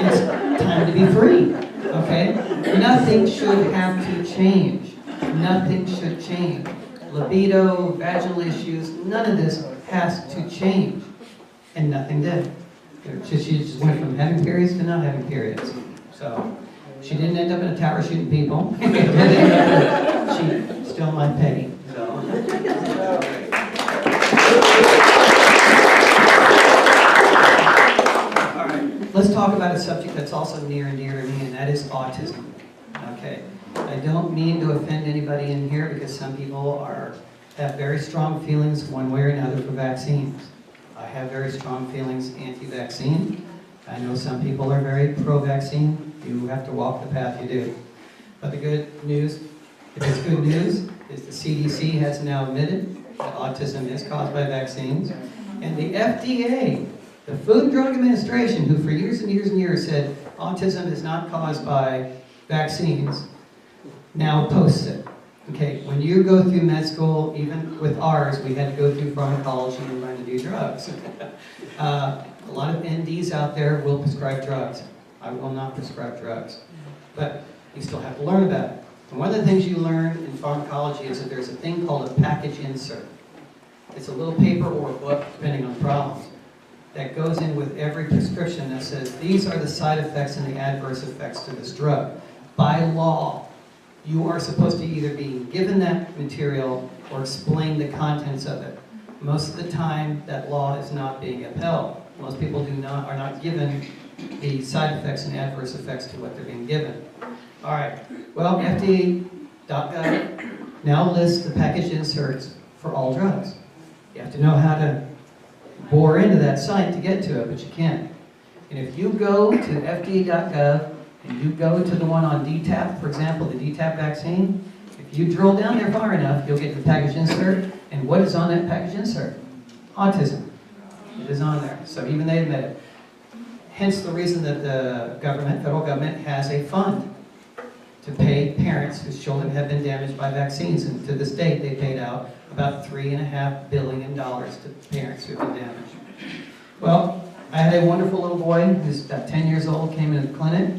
it's time to be free, okay? Nothing should have to change. Nothing should change. Libido, vaginal issues, none of this has to change. And nothing did. She just went from having periods to not having periods. So, she didn't end up in a tower shooting people. She still my Peggy. So. All right. Let's talk about a subject that's also near and dear to me, and that is autism. Okay. I don't mean to offend anybody in here because some people have very strong feelings one way or another for vaccines. I have very strong feelings anti-vaccine. I know some people are very pro-vaccine. You have to walk the path you do. But the good news, if it's good news, is the CDC has now admitted that autism is caused by vaccines. And the FDA, the Food and Drug Administration, who for years and years and years said autism is not caused by vaccines, now posts it. Okay, when you go through med school, even with ours, we had to go through pharmacology and learn to do drugs. A lot of NDs out there will prescribe drugs. I will not prescribe drugs. But you still have to learn about it. And one of the things you learn in pharmacology is that there's a thing called a package insert. It's a little paper or a book, depending on problems, that goes in with every prescription that says, these are the side effects and the adverse effects to this drug. By law, you are supposed to either be given that material or explain the contents of it. Most of the time, that law is not being upheld. Most people are not given the side effects and adverse effects to what they're being given. All right, well, FDA.gov now lists the package inserts for all drugs. You have to know how to bore into that site to get to it, but you can't. And if you go to FDA.gov and you go to the one on DTaP, for example, the DTaP vaccine, if you drill down there far enough, you'll get the package insert. And what is on that package insert? Autism. It is on there. So even they admit it. Hence the reason that the government, federal government, has a fund to pay parents whose children have been damaged by vaccines. And to this date, they paid out about $3.5 billion to parents who have been damaged. Well, I had a wonderful little boy who's about 10 years old, came into the clinic,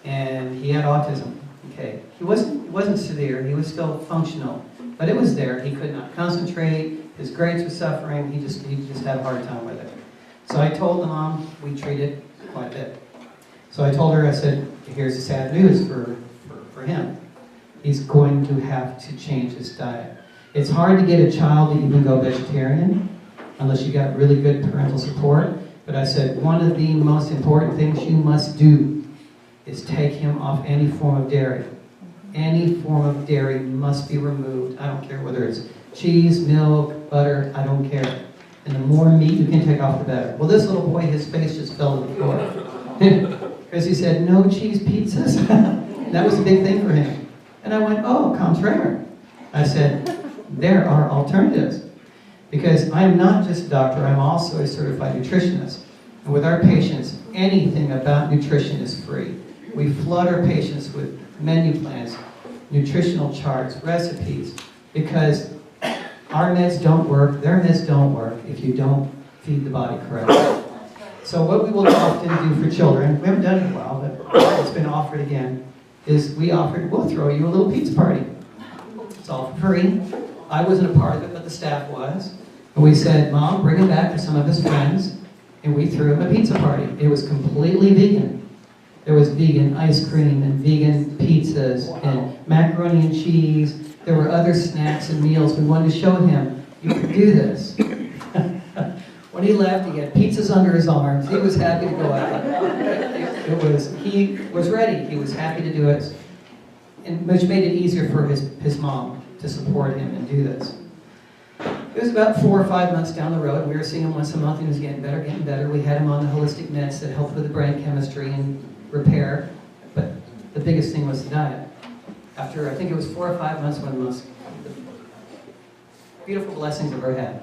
and he had autism. Okay, he wasn't severe, he was still functional, but it was there. He could not concentrate, his grades were suffering, he just had a hard time with it. So I told the mom we treated quite a bit. So I told her, I said, here's the sad news for him. He's going to have to change his diet. It's hard to get a child to even go vegetarian unless you got really good parental support. But I said, one of the most important things you must do is take him off any form of dairy. Any form of dairy must be removed. I don't care whether it's cheese, milk, butter, I don't care. And the more meat you can take off, the better. Well, this little boy, his face just fell to the floor. Because he said, no cheese pizzas. That was a big thing for him. And I went, oh, contraire. I said, there are alternatives. Because I'm not just a doctor, I'm also a certified nutritionist. And with our patients, anything about nutrition is free. We flood our patients with menu plans, nutritional charts, recipes, because our meds don't work, their meds don't work if you don't feed the body correctly. So what we will often do for children, we haven't done it in a while, but it's been offered again, is we'll throw you a little pizza party. It's all for free. I wasn't a part of it, but the staff was. And we said, Mom, bring him back to some of his friends. And we threw him a pizza party. It was completely vegan. There was vegan ice cream and vegan pizzas and macaroni and cheese. There were other snacks and meals. We wanted to show him, you can do this. When he left, he had pizzas under his arms. He was happy to go out. He was ready. He was happy to do it, and which made it easier for his mom to support him and do this. It was about 4 or 5 months down the road. We were seeing him once a month, and he was getting better, getting better. We had him on the holistic meds that helped with the brain chemistry and repair, but the biggest thing was the diet. After, I think it was 4 or 5 months, one of the most beautiful blessings I've ever had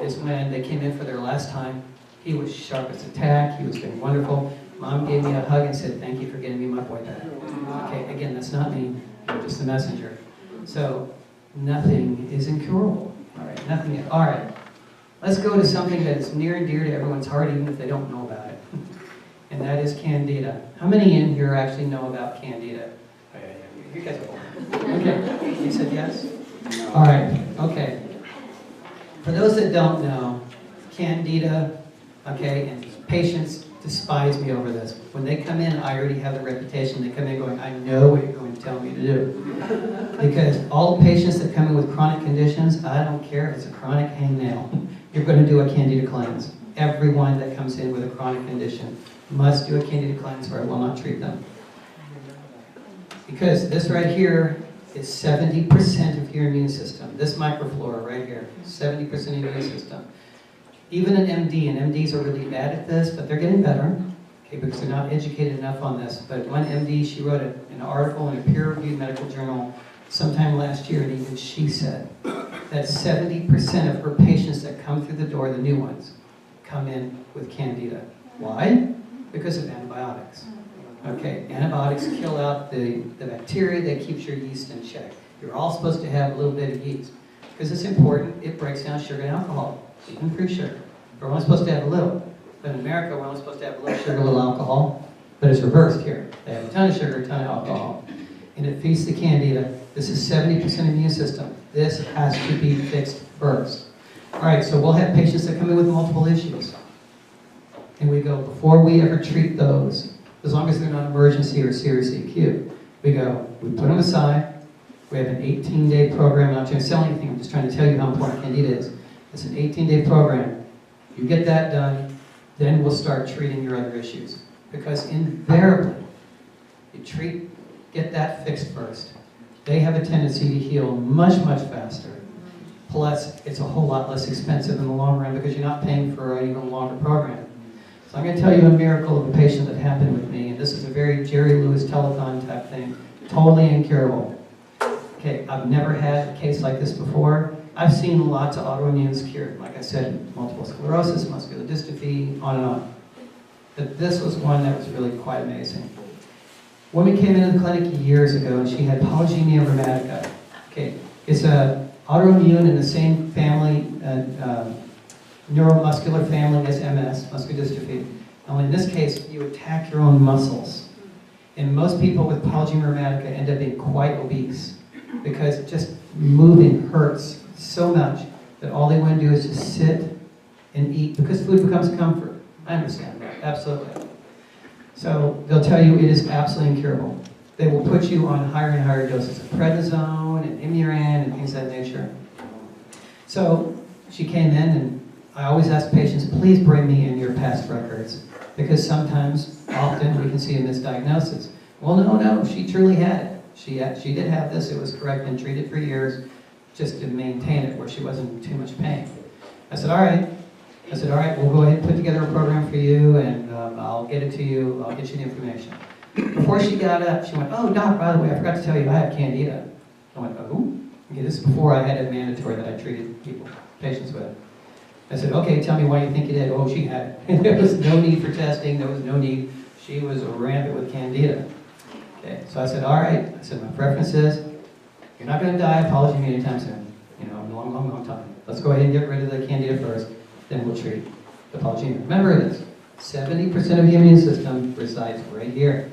is when they came in for their last time. He was sharp as a tack. He was doing wonderful. Mom gave me a hug and said, thank you for getting me my boy back. Okay, again, that's not me. I'm just the messenger. So, nothing is incurable. All right, nothing yet. All right, let's go to something that is near and dear to everyone's heart, even if they don't know about it. And that is Candida. How many in here actually know about Candida? You guys are okay. You said yes? All right, okay. For those that don't know, Candida, okay, and patients despise me over this. When they come in, I already have the reputation. They come in going, I know what you're going to tell me to do. Because all the patients that come in with chronic conditions, I don't care if it's a chronic hangnail, you're going to do a Candida cleanse. Everyone that comes in with a chronic condition must do a Candida cleanse or I will not treat them. Because this right here is 70% of your immune system. This microflora right here, 70% of your immune system. Even an MD, and MDs are really bad at this, but they're getting better, okay, because they're not educated enough on this. But one MD, she wrote an article in a peer-reviewed medical journal sometime last year, and even she said that 70% of her patients that come through the door, the new ones, come in with Candida. Why? Because of antibiotics. Okay, antibiotics kill out the bacteria that keeps your yeast in check. You're all supposed to have a little bit of yeast. Because it's important, it breaks down sugar and alcohol, even fruit sugar. We're only supposed to have a little. But in America, we're only supposed to have a little sugar, a little alcohol. But it's reversed here. They have a ton of sugar, a ton of alcohol. And it feeds the Candida. This is 70% immune system. This has to be fixed first. All right, so we'll have patients that come in with multiple issues. And we go, before we ever treat those, as long as they're not emergency or seriously acute, we go, we put them aside. We have an 18-day program. I'm not trying to sell anything. I'm just trying to tell you how important Candida is. It's an 18-day program. You get that done, then we'll start treating your other issues. Because invariably, you get that fixed first. They have a tendency to heal much, much faster. Plus, it's a whole lot less expensive in the long run because you're not paying for an even longer program. So I'm going to tell you a miracle of a patient that happened with me, and this is a very Jerry Lewis telethon type thing, totally incurable. Okay, I've never had a case like this before. I've seen lots of autoimmunes cured. Like I said, multiple sclerosis, muscular dystrophy, on and on. But this was one that was really quite amazing. A woman came into the clinic years ago, and she had polygynia rheumatica. Okay, it's a autoimmune in the same family, neuromuscular family as MS, muscular dystrophy. Only in this case, you attack your own muscles. And most people with polygynia rheumatica end up being quite obese because just moving hurts so much that all they want to do is just sit and eat because food becomes comfort. I understand that, absolutely. So they'll tell you it is absolutely incurable. They will put you on higher and higher doses of prednisone and Imuran and things of that nature. So she came in, and I always ask patients, please bring me in your past records, because sometimes, often, we can see a misdiagnosis. Well, no, she truly had it. She did have this. It was correct and treated for years just to maintain it where she wasn't in too much pain. I said, all right. We'll go ahead and put together a program for you, and I'll get it to you. I'll get you the information. Before she got up, she went, oh, Doc, by the way, I forgot to tell you, I have Candida. I went, oh? Okay, this is before I had it mandatory that I treated patients with. I said, okay, tell me why you think you did. Oh, she had it. There was no need for testing. There was no need. She was rampant with Candida. Okay, so I said, all right. I said, my preference is, you're not going to die of autoimmune anytime soon. You know, long time. Let's go ahead and get rid of the Candida first, then we'll treat the autoimmune. Remember this, 70% of the immune system resides right here.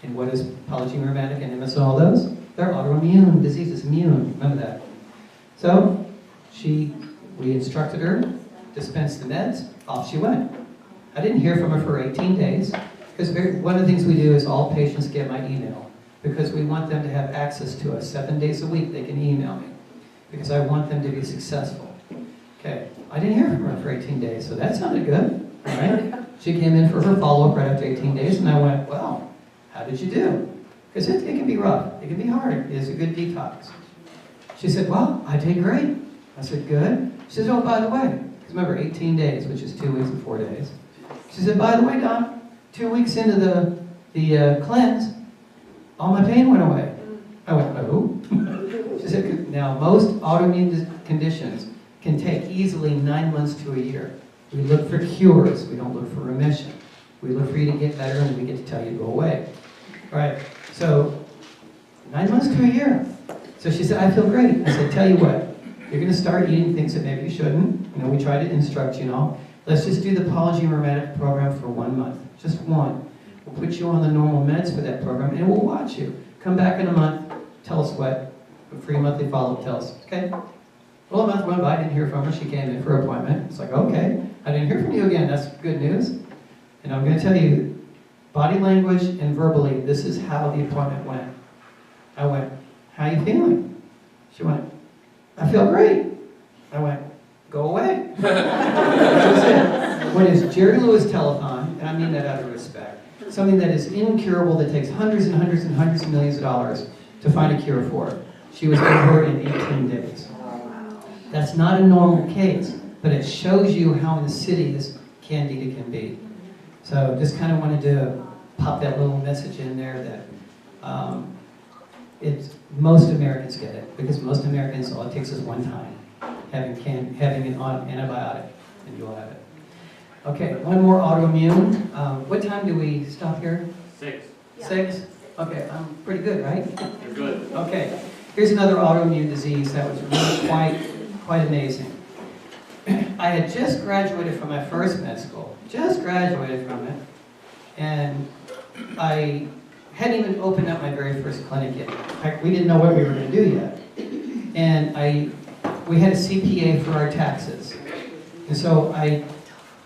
And what is polycythemia rheumatic and MS and all those? They're autoimmune diseases, immune, remember that. So, we instructed her, dispensed the meds, off she went. I didn't hear from her for 18 days, because one of the things we do is all patients get my email, because we want them to have access to us 7 days a week. They can email me, because I want them to be successful. Okay, I didn't hear from her for 18 days, so that sounded good, all right? She came in for her follow-up right after 18 days, and I went, well, how did you do? Because it can be rough, it can be hard, it's a good detox. She said, well, I did great. I said, good. She said, oh, by the way, because remember 18 days, which is 2 weeks and 4 days. She said, by the way, Doc, 2 weeks into the cleanse, all my pain went away. I went, oh? She said, now most autoimmune conditions can take easily 9 months to a year. We look for cures, we don't look for remission. We look for you to get better, and we get to tell you to go away. All right, so 9 months to a year. So she said, I feel great. I said, tell you what, you're going to start eating things that maybe you shouldn't. You know, we try to instruct you, Let's just do the polycythemia rheumatic program for 1 month, just one. We'll put you on the normal meds for that program, and we'll watch you. Come back in a month, tell us what, a free monthly follow-up, tell us, okay? Well, a month went by, I didn't hear from her. She came in for an appointment. It's like, okay, I didn't hear from you again. That's good news. And I'm going to tell you, body language and verbally, this is how the appointment went. I went, how are you feeling? She went, I feel great. I went, go away. That was it. When it's Jerry Lewis telethon, and I mean that out of respect, something that is incurable that takes hundreds and hundreds and hundreds of millions of dollars to find a cure for, she was over in 18 days. That's not a normal case, but it shows you how insidious Candida can be. So just kind of wanted to pop that little message in there that most Americans get it, because most Americans, all it takes is one time having an antibiotic, and you'll have it. Okay, one more autoimmune. What time do we stop here? 6. 6? Okay, I'm pretty good, right? You're good. Okay, here's another autoimmune disease that was really quite amazing. I had just graduated from my first med school, just graduated from it, and I hadn't even opened up my very first clinic yet. In fact, we didn't know what we were going to do yet. And we had a CPA for our taxes. And so I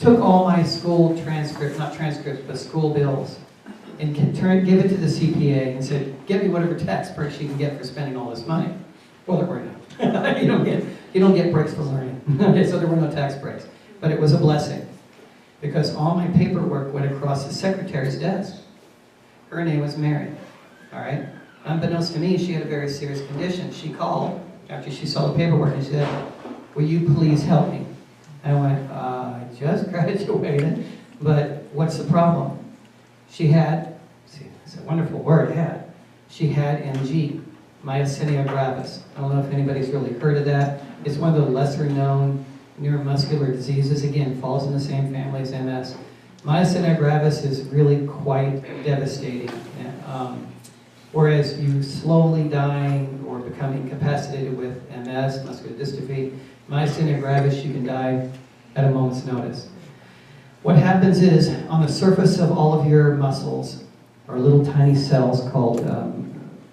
took all my school transcripts, not transcripts, but school bills, and give it to the CPA and said, get me whatever tax breaks you can get for spending all this money. Well, there were none. You don't get breaks for learning. So there were no tax breaks. But it was a blessing, because all my paperwork went across the secretary's desk. Her name was Mary, all right? Unbeknownst to me, she had a very serious condition. She called after she saw the paperwork and she said, will you please help me? And I went, I just graduated, but what's the problem? She had, see, it's a wonderful word, had. She had MG, myasthenia gravis. I don't know if anybody's really heard of that. It's one of the lesser known neuromuscular diseases. Again, falls in the same family as MS. Myasthenia gravis is really quite devastating. Whereas you slowly dying or becoming incapacitated with MS, muscular dystrophy, myasthenia gravis, you can die at a moment's notice. What happens is, on the surface of all of your muscles are little tiny cells called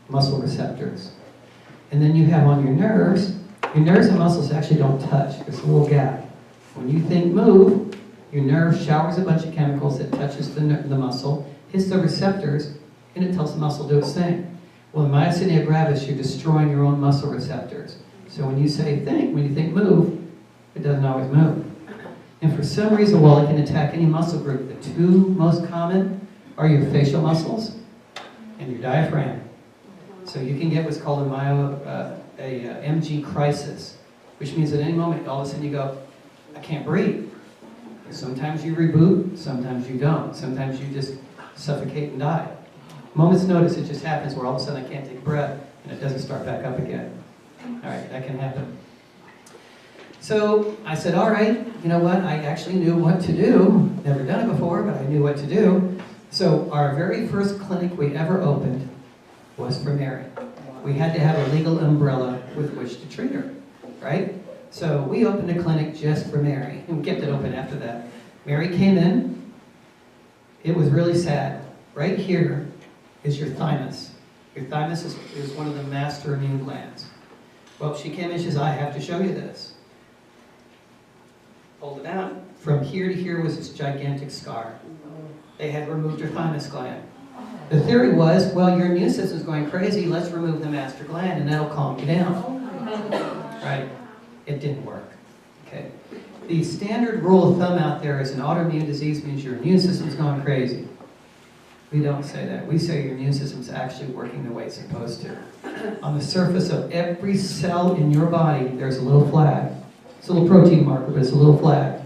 muscle receptors. And then you have on your nerves and muscles actually don't touch. There's a little gap. When you think move, your nerve showers a bunch of chemicals that touches the muscle, hits the receptors, and it tells the muscle to do its thing. Well, in myasthenia gravis, you're destroying your own muscle receptors. So when you say think, when you think move, it doesn't always move. And for some reason, while it can attack any muscle group, the two most common are your facial muscles and your diaphragm. So you can get what's called a MG crisis, which means at any moment, all of a sudden you go, I can't breathe. Sometimes you reboot, sometimes you don't. Sometimes you just suffocate and die. Moment's notice, it just happens where all of a sudden I can't take a breath and it doesn't start back up again. All right, that can happen. So I said, all right, you know what? I actually knew what to do. Never done it before, but I knew what to do. So our very first clinic we ever opened was for Mary. We had to have a legal umbrella with which to treat her, right? So we opened a clinic just for Mary, and we kept it open after that. Mary came in. It was really sad. Right here is your thymus. Your thymus is one of the master immune glands. Well, she came in, she says, I have to show you this. Hold it out. From here to here was this gigantic scar. They had removed her thymus gland. The theory was, well, your immune system's going crazy, let's remove the master gland and that'll calm you down. Right? It didn't work. Okay. The standard rule of thumb out there is an autoimmune disease means your immune system's gone crazy. We don't say that. We say your immune system's actually working the way it's supposed to. On the surface of every cell in your body, there's a little flag. It's a little protein marker, but it's a little flag.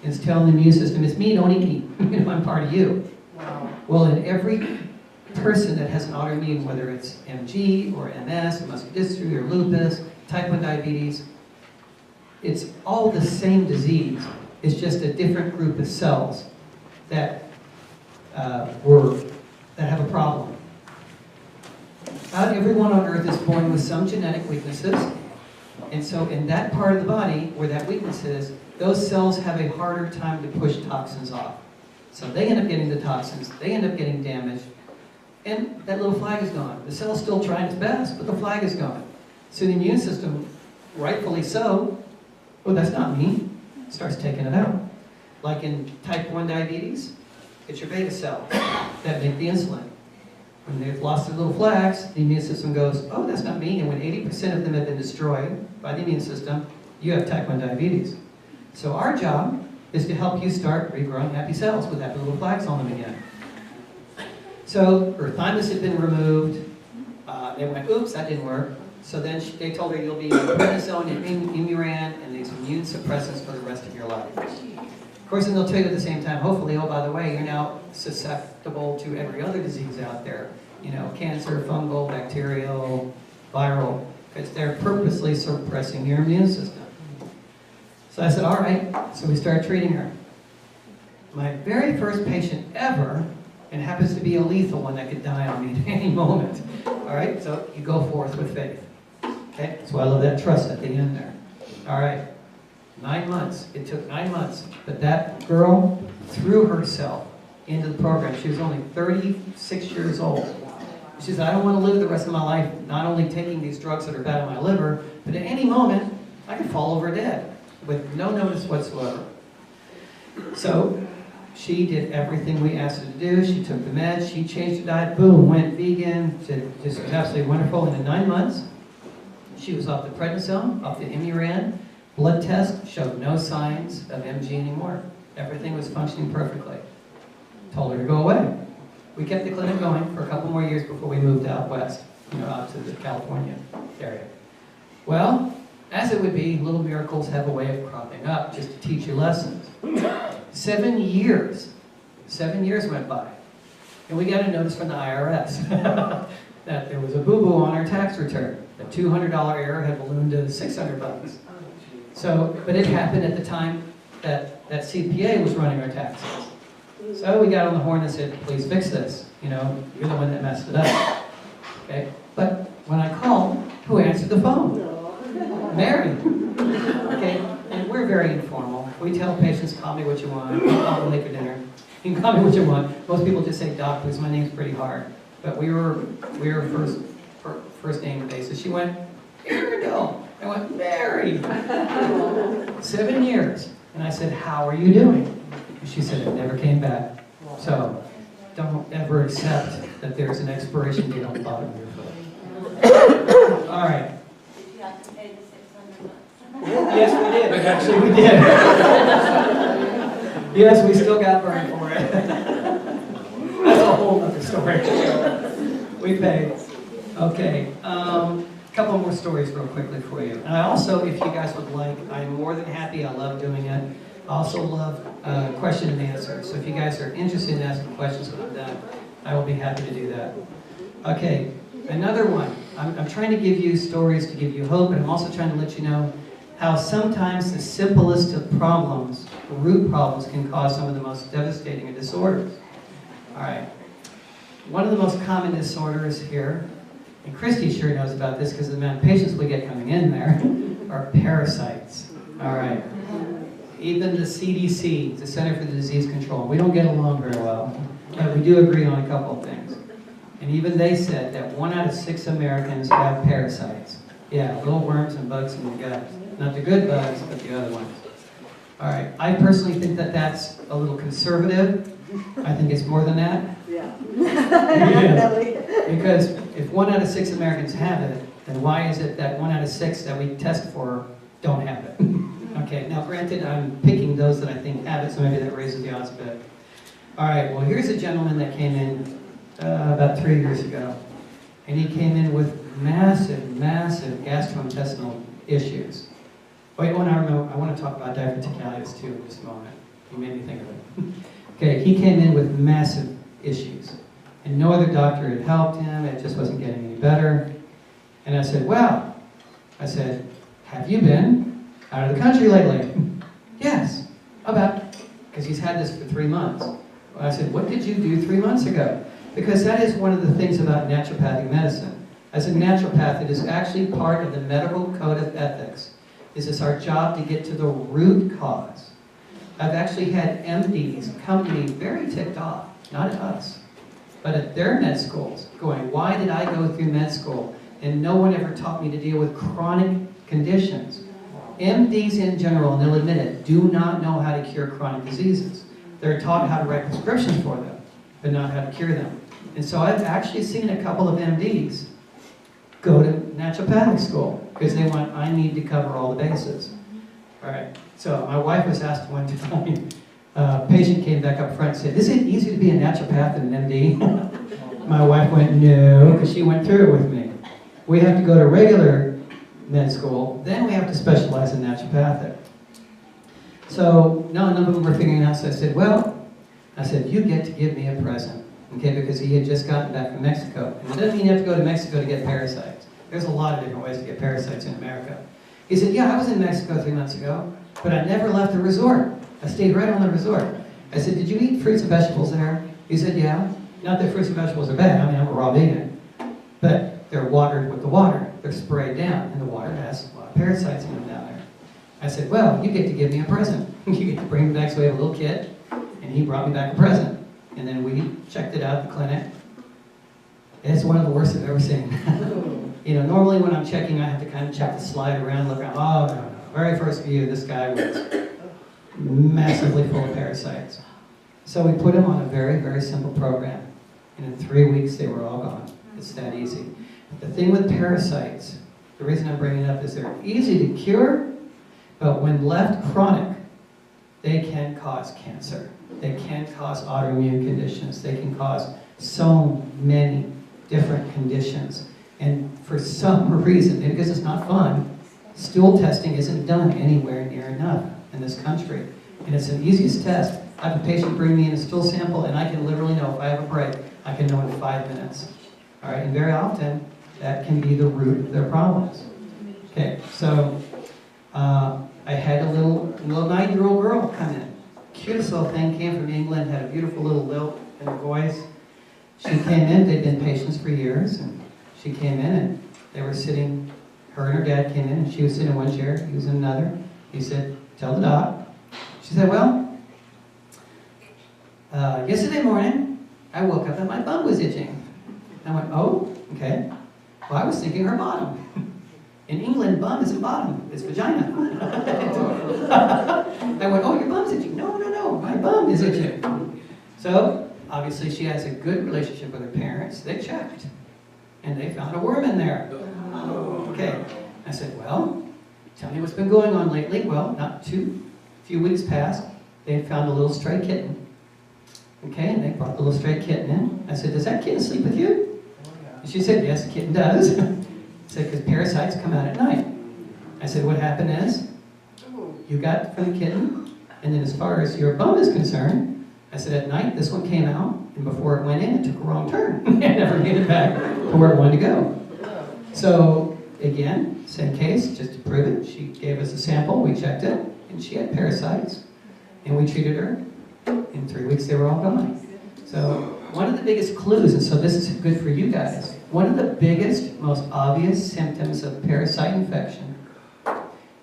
It's telling the immune system, it's me, don't eat me. You know, I'm part of you. Wow. Well, in every person that has an autoimmune, whether it's MG or MS, or muscular dystrophy or lupus, type 1 diabetes, it's all the same disease. It's just a different group of cells that have a problem. Not everyone on earth is born with some genetic weaknesses, and so in that part of the body where that weakness is, those cells have a harder time to push toxins off. So they end up getting the toxins, they end up getting damaged, and that little flag is gone. The cell's still trying its best, but the flag is gone. So the immune system, rightfully so, well, that's not me, starts taking it out. Like in type 1 diabetes, it's your beta cells that make the insulin. When they've lost their little flags, the immune system goes, oh, that's not me. And when 80% of them have been destroyed by the immune system, you have type 1 diabetes. So our job is to help you start regrowing happy cells with happy little flags on them again. So her thymus had been removed. They went, oops, that didn't work. So then they told her you'll be on prednisone and Imuran and these immune suppressants for the rest of your life. Of course, and they'll tell you at the same time, hopefully, oh, by the way, you're now susceptible to every other disease out there. You know, cancer, fungal, bacterial, viral, because they're purposely suppressing your immune system. So I said, all right, so we started treating her. My very first patient ever, and happens to be a lethal one that could die on me at any moment. All right, so you go forth with faith. Okay, that's why I love that trust at the end there. All right. 9 months. It took 9 months. But that girl threw herself into the program. She was only 36 years old. She said, I don't want to live the rest of my life not only taking these drugs that are bad on my liver, but at any moment, I could fall over dead with no notice whatsoever. So she did everything we asked her to do. She took the meds. She changed her diet. Boom, went vegan. Just was absolutely wonderful. And in 9 months, she was off the prednisone, off the Imuran. Blood test showed no signs of MG anymore. Everything was functioning perfectly. Told her to go away. We kept the clinic going for a couple more years before we moved out west, out to the California area. Well, as it would be, little miracles have a way of cropping up just to teach you lessons. 7 years. 7 years went by. And we got a notice from the IRS that there was a boo-boo on our tax return. The $200 error had ballooned to $600. So, but it happened at the time that CPA was running our taxes. So we got on the horn and said, please fix this. You're the one that messed it up. Okay? But when I called, who answered the phone? Mary. Okay? And we're very informal. We tell patients, call me what you want. Call me later dinner. You can call me what you want. Most people just say doc because my name's pretty hard. But we were first name basis. She went, Iredell. I went, Mary. 7 years. And I said, how are you doing? And she said, it never came back. So don't ever accept that there's an expiration date on the bottom of your foot. All right. Did you have to pay the $600? Yes, we did. Actually, we did. Yes, we still got burned for it. That's a whole other story. We paid. Okay. Couple more stories real quickly for you. And I also, if you guys would like, I'm more than happy. I love doing it. I also love question and answer. So if you guys are interested in asking questions when I'm done, I will be happy to do that. Okay, another one. I'm trying to give you stories to give you hope, and I'm also trying to let you know how sometimes the simplest of problems, root problems, can cause some of the most devastating of disorders. All right. One of the most common disorders here, and Christy sure knows about this because of the amount of patients we get coming in there, are parasites. All right. Even the CDC, the Center for Disease Control, we don't get along very well, but we do agree on a couple of things. And even they said that 1 out of 6 Americans have parasites. Yeah, little worms and bugs in the gut. Not the good bugs, but the other ones. All right, I personally think that that's a little conservative. I think it's more than that. Yeah. Because if 1 out of 6 Americans have it, then why is it that 1 out of 6 that we test for don't have it? Okay, now granted, I'm picking those that I think have it, so maybe that raises the odds a bit. All right, well, here's a gentleman that came in about 3 years ago, and he came in with massive gastrointestinal issues. Wait, I want to talk about diverticulitis too in just a moment. You made me think of it. Okay, he came in with massive issues, and no other doctor had helped him. It just wasn't getting any better. And I said, well, have you been out of the country lately? Yes. Because he's had this for 3 months. Well, I said, what did you do 3 months ago? Because that is one of the things about naturopathic medicine. As a naturopath, it is actually part of the medical code of ethics. This is our job to get to the root cause. I've actually had MDs come to me very ticked off, not at us, but at their med schools, going, why did I go through med school and no one ever taught me to deal with chronic conditions? MDs in general, and they'll admit it, do not know how to cure chronic diseases. They're taught how to write prescriptions for them, but not how to cure them. And so I've actually seen a couple of MDs go to naturopathic school because they want, I need to cover all the bases. All right, so my wife was asked one time, a patient came back up front and said, is it easy to be a naturopath and an MD? My wife went, no, because she went through it with me. We have to go to regular med school, then we have to specialize in naturopathic. So, no, none of them were figuring it out, so I said, you get to give me a present. Okay, because he had just gotten back from Mexico. And it doesn't mean you have to go to Mexico to get parasites. There's a lot of different ways to get parasites in America. He said, yeah, I was in Mexico 3 months ago, but I never left the resort. I stayed right on the resort. I said, did you eat fruits and vegetables there? He said, yeah. Not that fruits and vegetables are bad. I mean, I'm a raw vegan. But they're watered with the water. They're sprayed down, and the water has a lot of parasites in them down there. I said, well, you get to give me a present. You get to bring me back. So we have a little kid, and he brought me back a present. And then we checked it out at the clinic. It's one of the worst I've ever seen. You know, normally when I'm checking, I have to kind of check the slide around, look around. Oh, no. Very first view, this guy was massively full of parasites. So we put him on a very, very simple program. And in 3 weeks, they were all gone. It's that easy. The thing with parasites, the reason I'm bringing it up is they're easy to cure, but when left chronic, they can cause cancer. They can cause autoimmune conditions. They can cause so many different conditions. And for some reason, maybe because it's not fun, stool testing isn't done anywhere near enough in this country. And it's the easiest test. I have a patient bring me in a stool sample, and I can literally know if I have a break, I can know in 5 minutes. All right, and very often, that can be the root of their problems. Okay, so I had a little 9-year-old girl come in. Cutest little thing, came from England, had a beautiful little lilt in her voice. She came in, they'd been patients for years, and she came in and they were sitting, her and her dad came in, and she was sitting in one chair, he was in another. He said, tell the doc. She said, well, yesterday morning, I woke up and my bum was itching. I went, oh, okay. Well, I was thinking her bottom. In England, bum isn't bottom, it's vagina. I went, oh, your bum's itching. No, my bum is itching. So obviously she has a good relationship with her parents. They checked, and they found a worm in there. Okay. I said, well, tell me what's been going on lately. Well, not few weeks passed. They found a little stray kitten. Okay, and they brought the little stray kitten in. I said, does that kitten sleep with you? And she said, yes, the kitten does. I said, because parasites come out at night. I said, what happened is, you got it from the kitten, and then as far as your bone is concerned, I said, at night, this one came out, and before it went in, it took a wrong turn. It never made it back to where it wanted to go. So, again, same case, just to prove it, she gave us a sample, we checked it, and she had parasites, and we treated her. In 3 weeks, they were all gone. So, one of the biggest clues, and so this is good for you guys, one of the biggest, most obvious symptoms of parasite infection,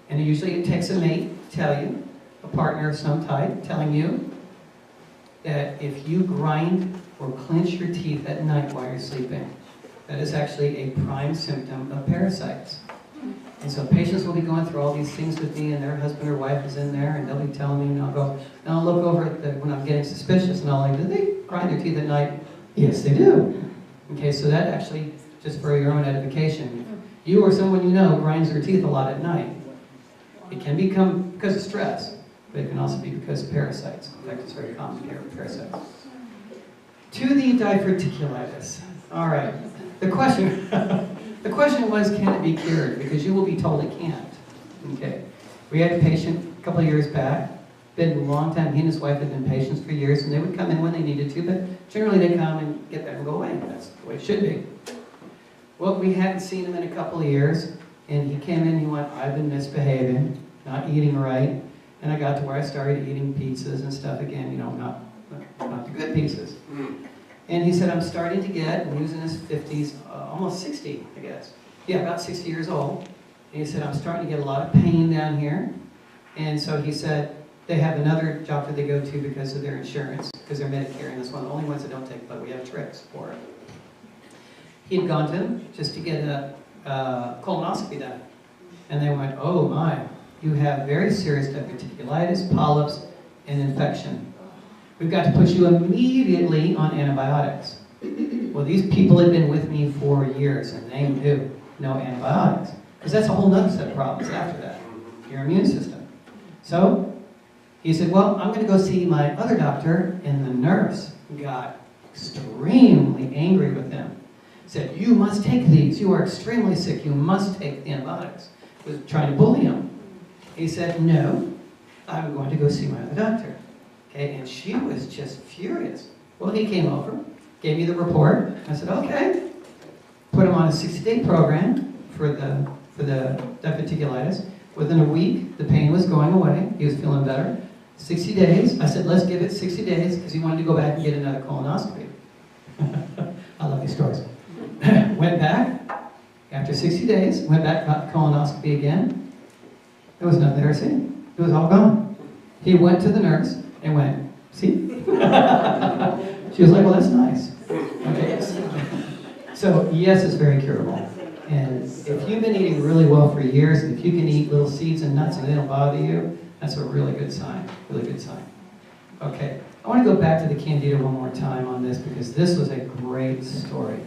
and usually it takes a mate to tell you, a partner of some type, telling you that if you grind or clench your teeth at night while you're sleeping, that is actually a prime symptom of parasites. And so patients will be going through all these things with me, and their husband or wife is in there, and they'll be telling me, and I'll go, and I'll look over at when I'm getting suspicious, and I'll like, do they grind their teeth at night? Yes, they do. Okay, so that actually, just for your own edification, you or someone you know grinds their teeth a lot at night. It can become because of stress, but it can also be because of parasites. In fact, it's very common here with parasites. To the diverticulitis. All right. The question was, can it be cured? Because you will be told it can't. Okay. We had a patient a couple of years back. Been a long time. He and his wife had been patients for years, and they would come in when they needed to, but generally they come and get better and go away. That's the way it should be. Well, we hadn't seen him in a couple of years, and he came in, he went, I've been misbehaving, not eating right, and I got to where I started eating pizzas and stuff again, you know, not the good pizzas. And he said, I'm starting to get, and he was in his 50s, almost 60, I guess. Yeah, about 60 years old. And he said, I'm starting to get a lot of pain down here. And so he said, they have another doctor they go to because of their insurance, because they're Medicare, and that's one of the only ones that don't take, but we have tricks for it. He had gone to him just to get a colonoscopy done. And they went, oh my, you have very serious diverticulitis, polyps, and infection. We've got to put you immediately on antibiotics. Well, these people had been with me for years, and they knew no antibiotics. Because that's a whole other set of problems after that, your immune system. So, he said, well, I'm going to go see my other doctor, and the nurse got extremely angry with him. Said, you must take these, you are extremely sick, you must take the antibiotics. Was trying to bully him. He said, no, I'm going to go see my other doctor. Okay, and she was just furious. Well, he came over, gave me the report. I said, okay. Put him on a 60-day program for the diverticulitis. Within a week, the pain was going away. He was feeling better. 60 days. I said, let's give it 60 days because he wanted to go back and get another colonoscopy. I love these stories. Went back. After 60 days, went back, got colonoscopy again. There was nothing there to see. It was all gone. He went to the nurse and went, see? She was like, well, that's nice. Okay. So, yes, it's very curable. And if you've been eating really well for years, and if you can eat little seeds and nuts and they don't bother you, that's a really good sign. Really good sign. Okay. I want to go back to the Candida one more time on this because this was a great story.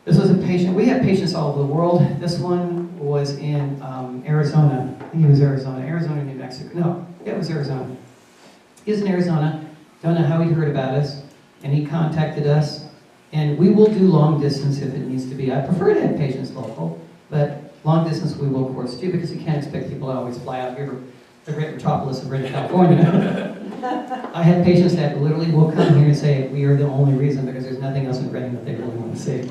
This was a patient. We have patients all over the world. This one was in Arizona. I think it was Arizona, New Mexico. No, it was Arizona. He was in Arizona. Don't know how he heard about us, and he contacted us. And we will do long distance if it needs to be. I prefer to have patients local, but long distance we will, of course, do because you can't expect people to always fly out here to the great metropolis of Redding, California. I had patients that literally will come here and say, we are the only reason because there's nothing else in Redding that they really want to see.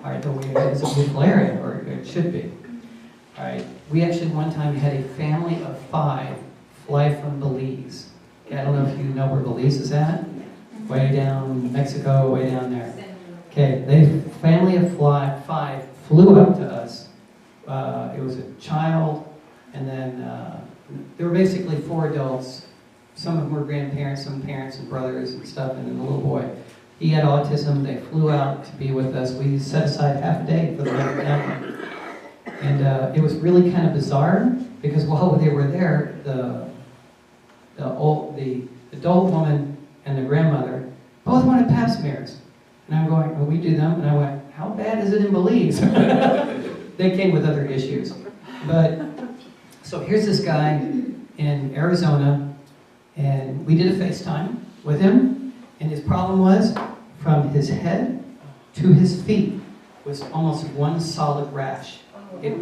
All right, it's a beautiful area, or it should be. All right, we actually one time had a family of 5 fly from Belize. Okay, I don't know if you know where Belize is at. Way down Mexico, way down there. Okay, family of 5 flew up to us. It was a child, and then there were basically 4 adults. Some of them were grandparents, some parents and brothers and stuff, and then the little boy. He had autism. They flew out to be with us. We set aside half a day for the family. And it was really kind of bizarre because while they were there, the adult woman and the grandmother, both both wanted pap smears. And I'm going, oh, we do them. And I went, how bad is it in Belize? They came with other issues. But, so here's this guy in Arizona, and we did a FaceTime with him, and his problem was, from his head to his feet was almost one solid rash. It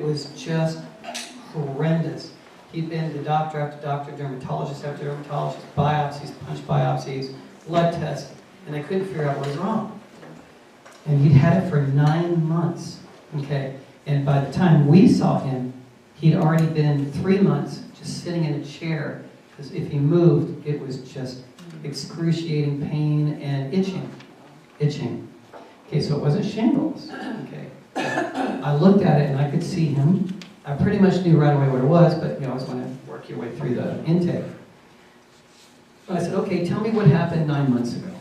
was just horrendous. He'd been to doctor after doctor, dermatologist after dermatologist, biopsies, punch biopsies, blood tests, and they couldn't figure out what was wrong. And he'd had it for 9 months, okay? And by the time we saw him, he'd already been 3 months just sitting in a chair, because if he moved, it was just excruciating pain and itching. Okay, so it wasn't shingles, okay? I looked at it and I could see him. I pretty much knew right away what it was, but you know, I was going to work your way through the intake. But I said, okay, tell me what happened 9 months ago.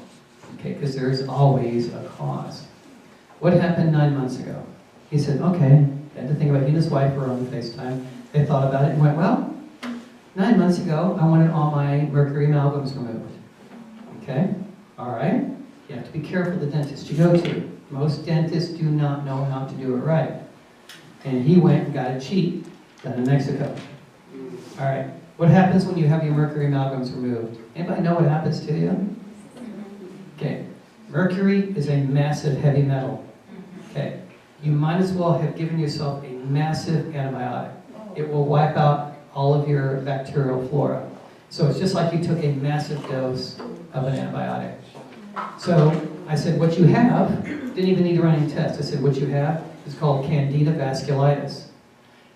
Okay, because there is always a cause. What happened 9 months ago? He said, okay, had to think about he and his wife were on FaceTime. They thought about it and went, well, 9 months ago, I wanted all my mercury amalgams removed. Okay, all right. You have to be careful the dentist you go to. Most dentists do not know how to do it right. And he went and got it cheap, done in Mexico. All right, what happens when you have your mercury amalgams removed? Anybody know what happens to you? Okay, mercury is a massive heavy metal. Okay, you might as well have given yourself a massive antibiotic. It will wipe out all of your bacterial flora. So it's just like you took a massive dose of an antibiotic. So I said, what you have, didn't even need to run any tests. I said, what you have is called Candida vasculitis.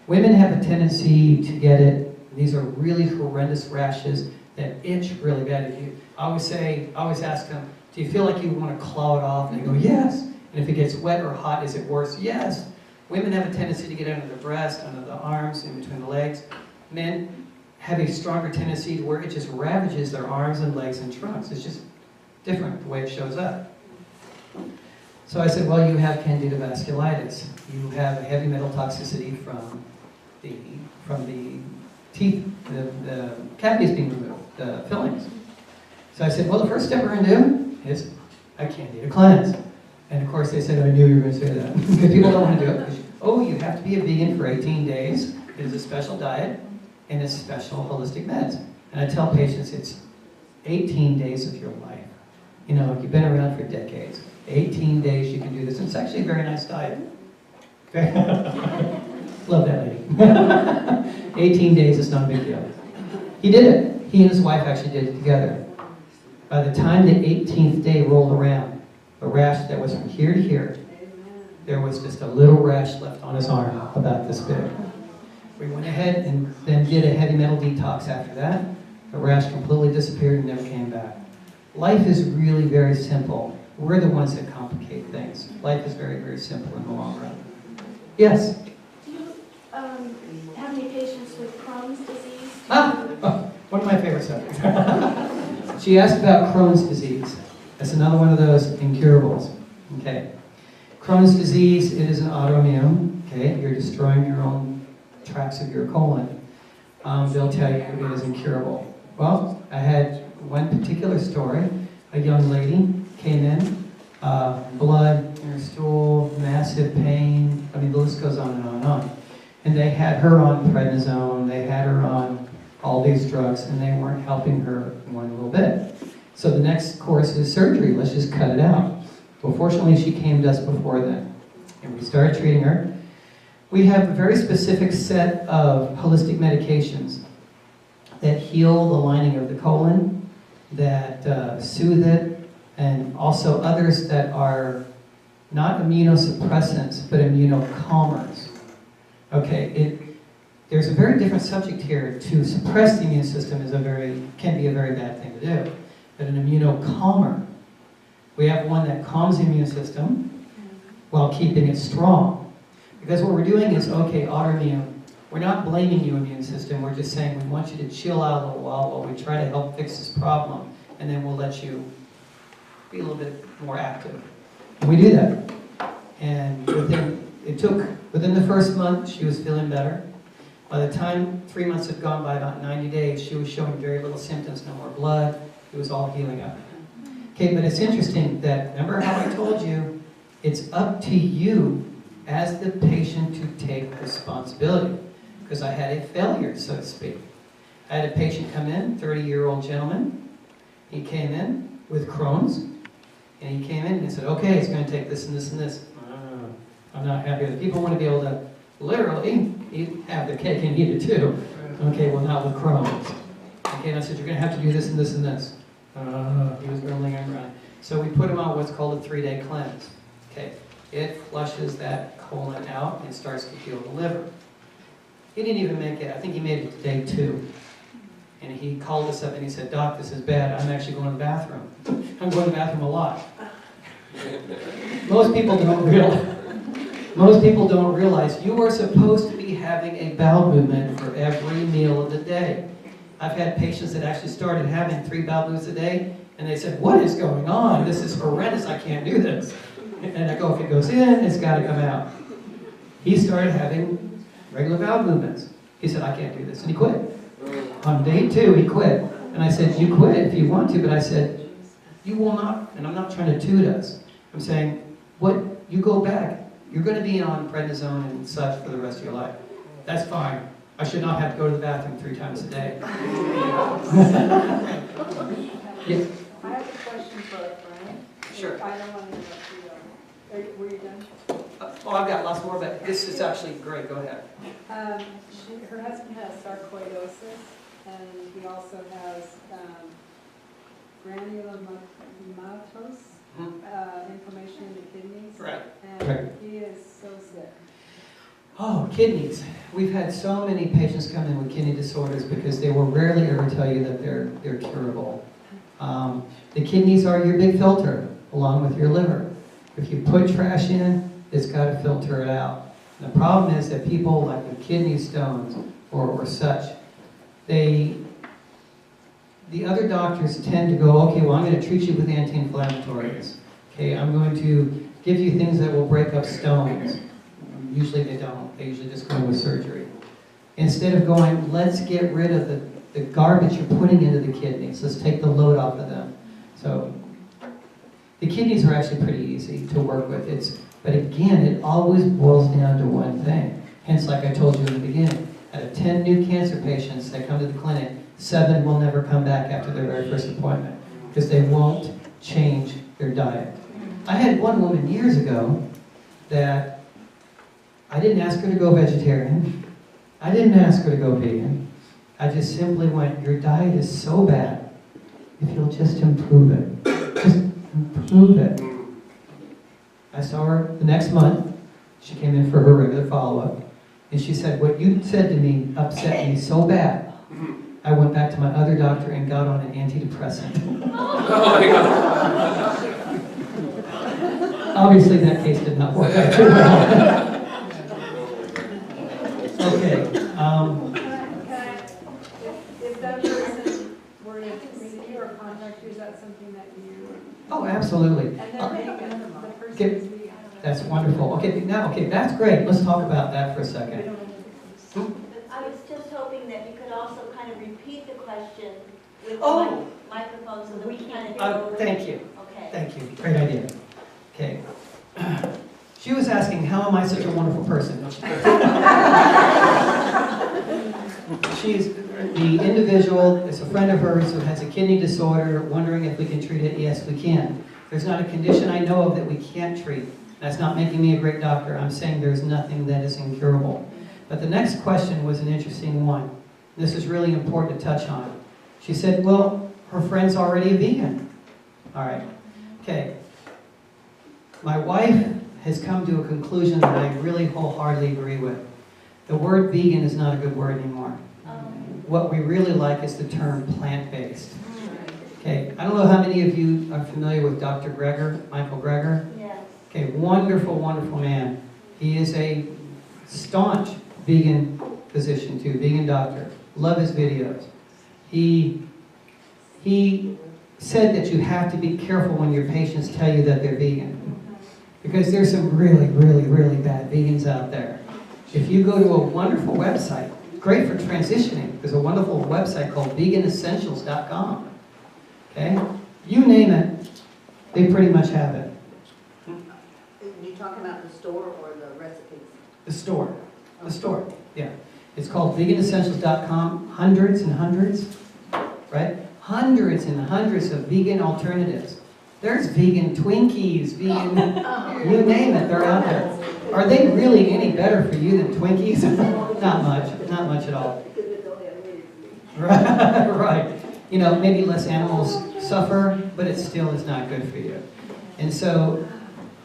Women have a tendency to get it. These are really horrendous rashes that itch really bad. I always ask them, do you feel like you want to claw it off? And they go, yes. And if it gets wet or hot, is it worse? Yes. Women have a tendency to get under the breast, under the arms, in between the legs. Men have a stronger tendency where it just ravages their arms and legs and trunks. It's just different the way it shows up. So I said, well, you have Candida vasculitis. You have a heavy metal toxicity from the teeth, the cavities being removed, the fillings. So I said, well, the first step we're going to do is a Candida cleanse. And of course they said, I knew you were going to say that. Because people don't want to do it. Oh, you have to be a vegan for 18 days. It is a special diet and it's special holistic meds. And I tell patients it's 18 days of your life. You know, you've been around for decades. 18 days you can do this. And it's actually a very nice diet. Love that lady. 18 days is not a big deal. He did it. He and his wife actually did it together. By the time the 18th day rolled around, a rash that was from here to here, there was just a little rash left on his arm, about this big. We went ahead and then did a heavy metal detox after that. The rash completely disappeared and never came back. Life is really very simple. We're the ones that complicate things. Life is very, very simple in the long run. Yes? Do you have any patients with Crohn's disease? One of my favorite subjects. She asked about Crohn's disease. That's another one of those incurables. Okay. Crohn's disease, it is an autoimmune. Okay, you're destroying your own tracts of your colon. They'll tell you it is incurable. Well, I had one particular story. A young lady came in, blood in her stool, massive pain. I mean, the list goes on and on and on. And they had her on prednisone. They had her on all these drugs, and they weren't helping her one little bit. So the next course is surgery. Let's just cut it out. Well, fortunately, she came to us before then, and we started treating her. We have a very specific set of holistic medications that heal the lining of the colon, that soothe it, and also others that are not immunosuppressants, but immunocalmers. Okay, there's a very different subject here. To suppress the immune system can be a very bad thing to do. But an immunocalmer, we have one that calms the immune system while keeping it strong. Because what we're doing is, okay, autoimmune, we're not blaming you, immune system, we're just saying we want you to chill out a little while we try to help fix this problem, and then we'll let you be a little bit more active. And we do that. And within the first month, she was feeling better. By the time 3 months had gone by, about 90 days, she was showing very little symptoms, no more blood. It was all healing up. Okay, but it's interesting that, remember how I told you, it's up to you as the patient to take responsibility. Because I had a failure, so to speak. I had a patient come in, 30-year-old gentleman. He came in with Crohn's, and he came in and he said, okay, it's going to take this and this and this. I'm not happy with it. People want to be able to literally have their cake and eat it too. Okay, well, not with Crohn's. Okay, and I said, you're going to have to do this and this and this. He was grumbling around. So we put him on what's called a 3-day cleanse. Okay, it flushes that colon out and starts to heal the liver. He didn't even make it. I think he made it to day 2. And he called us up and he said, Doc, this is bad. I'm actually going to the bathroom. I'm going to the bathroom a lot. Most people don't realize you are supposed to be having a bowel movement for every meal of the day. I've had patients that actually started having 3 bowel movements a day, and they said, what is going on? This is horrendous. I can't do this. And I go, if it goes in, it's got to come out. He started having regular bowel movements. He said, I can't do this. And he quit. On day 2, he quit. And I said, you quit if you want to, but I said, you will not, and I'm not trying to toot us. I'm saying, you go back. You're going to be on prednisone and such for the rest of your life. That's fine. I should not have to go to the bathroom 3 times a day. Yes. I have a question for Brian. Sure. I don't want to interrupt you. Were you done? Oh, I've got lots more, but this is actually great. Go ahead. Her husband has sarcoidosis, and he also has granulomatous inflammation in the kidneys. Right. And Right. he is so sick. Oh, kidneys. We've had so many patients come in with kidney disorders because they will rarely ever tell you that they're curable. The kidneys are your big filter, along with your liver. If you put trash in, it's got to filter it out. And the problem is that people like with kidney stones or such, the other doctors tend to go, okay, well, I'm going to treat you with anti-inflammatories. Okay, I'm going to give you things that will break up stones. Usually they don't. They usually just go with surgery. Instead of going, let's get rid of the garbage you're putting into the kidneys. Let's take the load off of them. So the kidneys are actually pretty easy to work with. But again, it always boils down to one thing. Hence, like I told you in the beginning, out of 10 new cancer patients that come to the clinic, 7 will never come back after their very first appointment because they won't change their diet. I had one woman years ago that I didn't ask her to go vegetarian. I didn't ask her to go vegan. I just simply went, your diet is so bad. If you'll just improve it. Just improve it. I saw her the next month. She came in for her regular follow-up. And she said, what you said to me upset me so bad. I went back to my other doctor and got on an antidepressant. Obviously that case did not work out too well. Okay. If that person were to see you or contact you, is that something that you... Oh, absolutely. And then vegan, the person Okay. is vegan. That's wonderful. Okay, that's great. Let's talk about that for a second. I was just hoping that you could also kind of repeat the question with Oh. the microphone so that we kind of go. Thank you. Okay. Thank you. Great idea. Okay. She was asking, how am I such a wonderful person? She's the individual, is a friend of hers who has a kidney disorder, wondering if we can treat it. Yes, we can. There's not a condition I know of that we can't treat. That's not making me a great doctor. I'm saying there's nothing that is incurable. But the next question was an interesting one. This is really important to touch on. She said, well, her friend's already a vegan. All right. Okay. My wife has come to a conclusion that I really wholeheartedly agree with. The word vegan is not a good word anymore. What we really like is the term plant-based. Okay, I don't know how many of you are familiar with Dr. Greger, Michael Greger? Yes. Okay, wonderful, wonderful man. He is a staunch vegan physician too, vegan doctor. Love his videos. He said that you have to be careful when your patients tell you that they're vegan. Because there's some really, really, really bad vegans out there. If you go to a wonderful website, great for transitioning, there's a wonderful website called veganessentials.com. Okay? You name it, They pretty much have it. You talking about the store or the recipes? The store. The store, yeah. It's called veganessentials.com. Hundreds and hundreds, right? Hundreds and hundreds of vegan alternatives. There's vegan Twinkies, vegan, you name it, they're out there. Are they really any better for you than Twinkies? Not much at all. Right, right. You know, maybe less animals suffer, but it still is not good for you. And so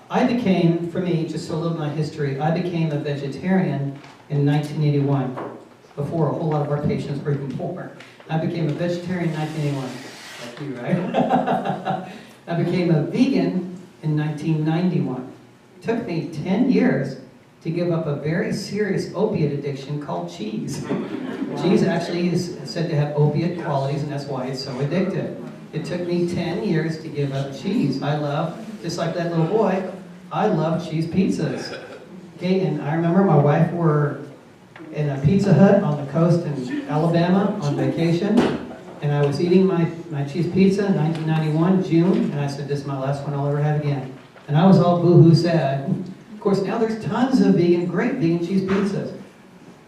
I became, for me, just a little of my history, I became a vegetarian in 1981, before a whole lot of our patients were even born. I became a vegetarian in 1981, like you, right? I became a vegan in 1991. It took me 10 years to give up a very serious opiate addiction called cheese. Cheese actually is said to have opiate qualities, and that's why it's so addictive. It took me 10 years to give up cheese. I love, just like that little boy, I love cheese pizzas. Okay, and I remember my wife were in a Pizza Hut on the coast in Alabama on vacation, and I was eating my cheese pizza in 1991, June, and I said, this is my last one I'll ever have again. And I was all boo-hoo sad. Of course, now there's tons of great vegan cheese pizzas.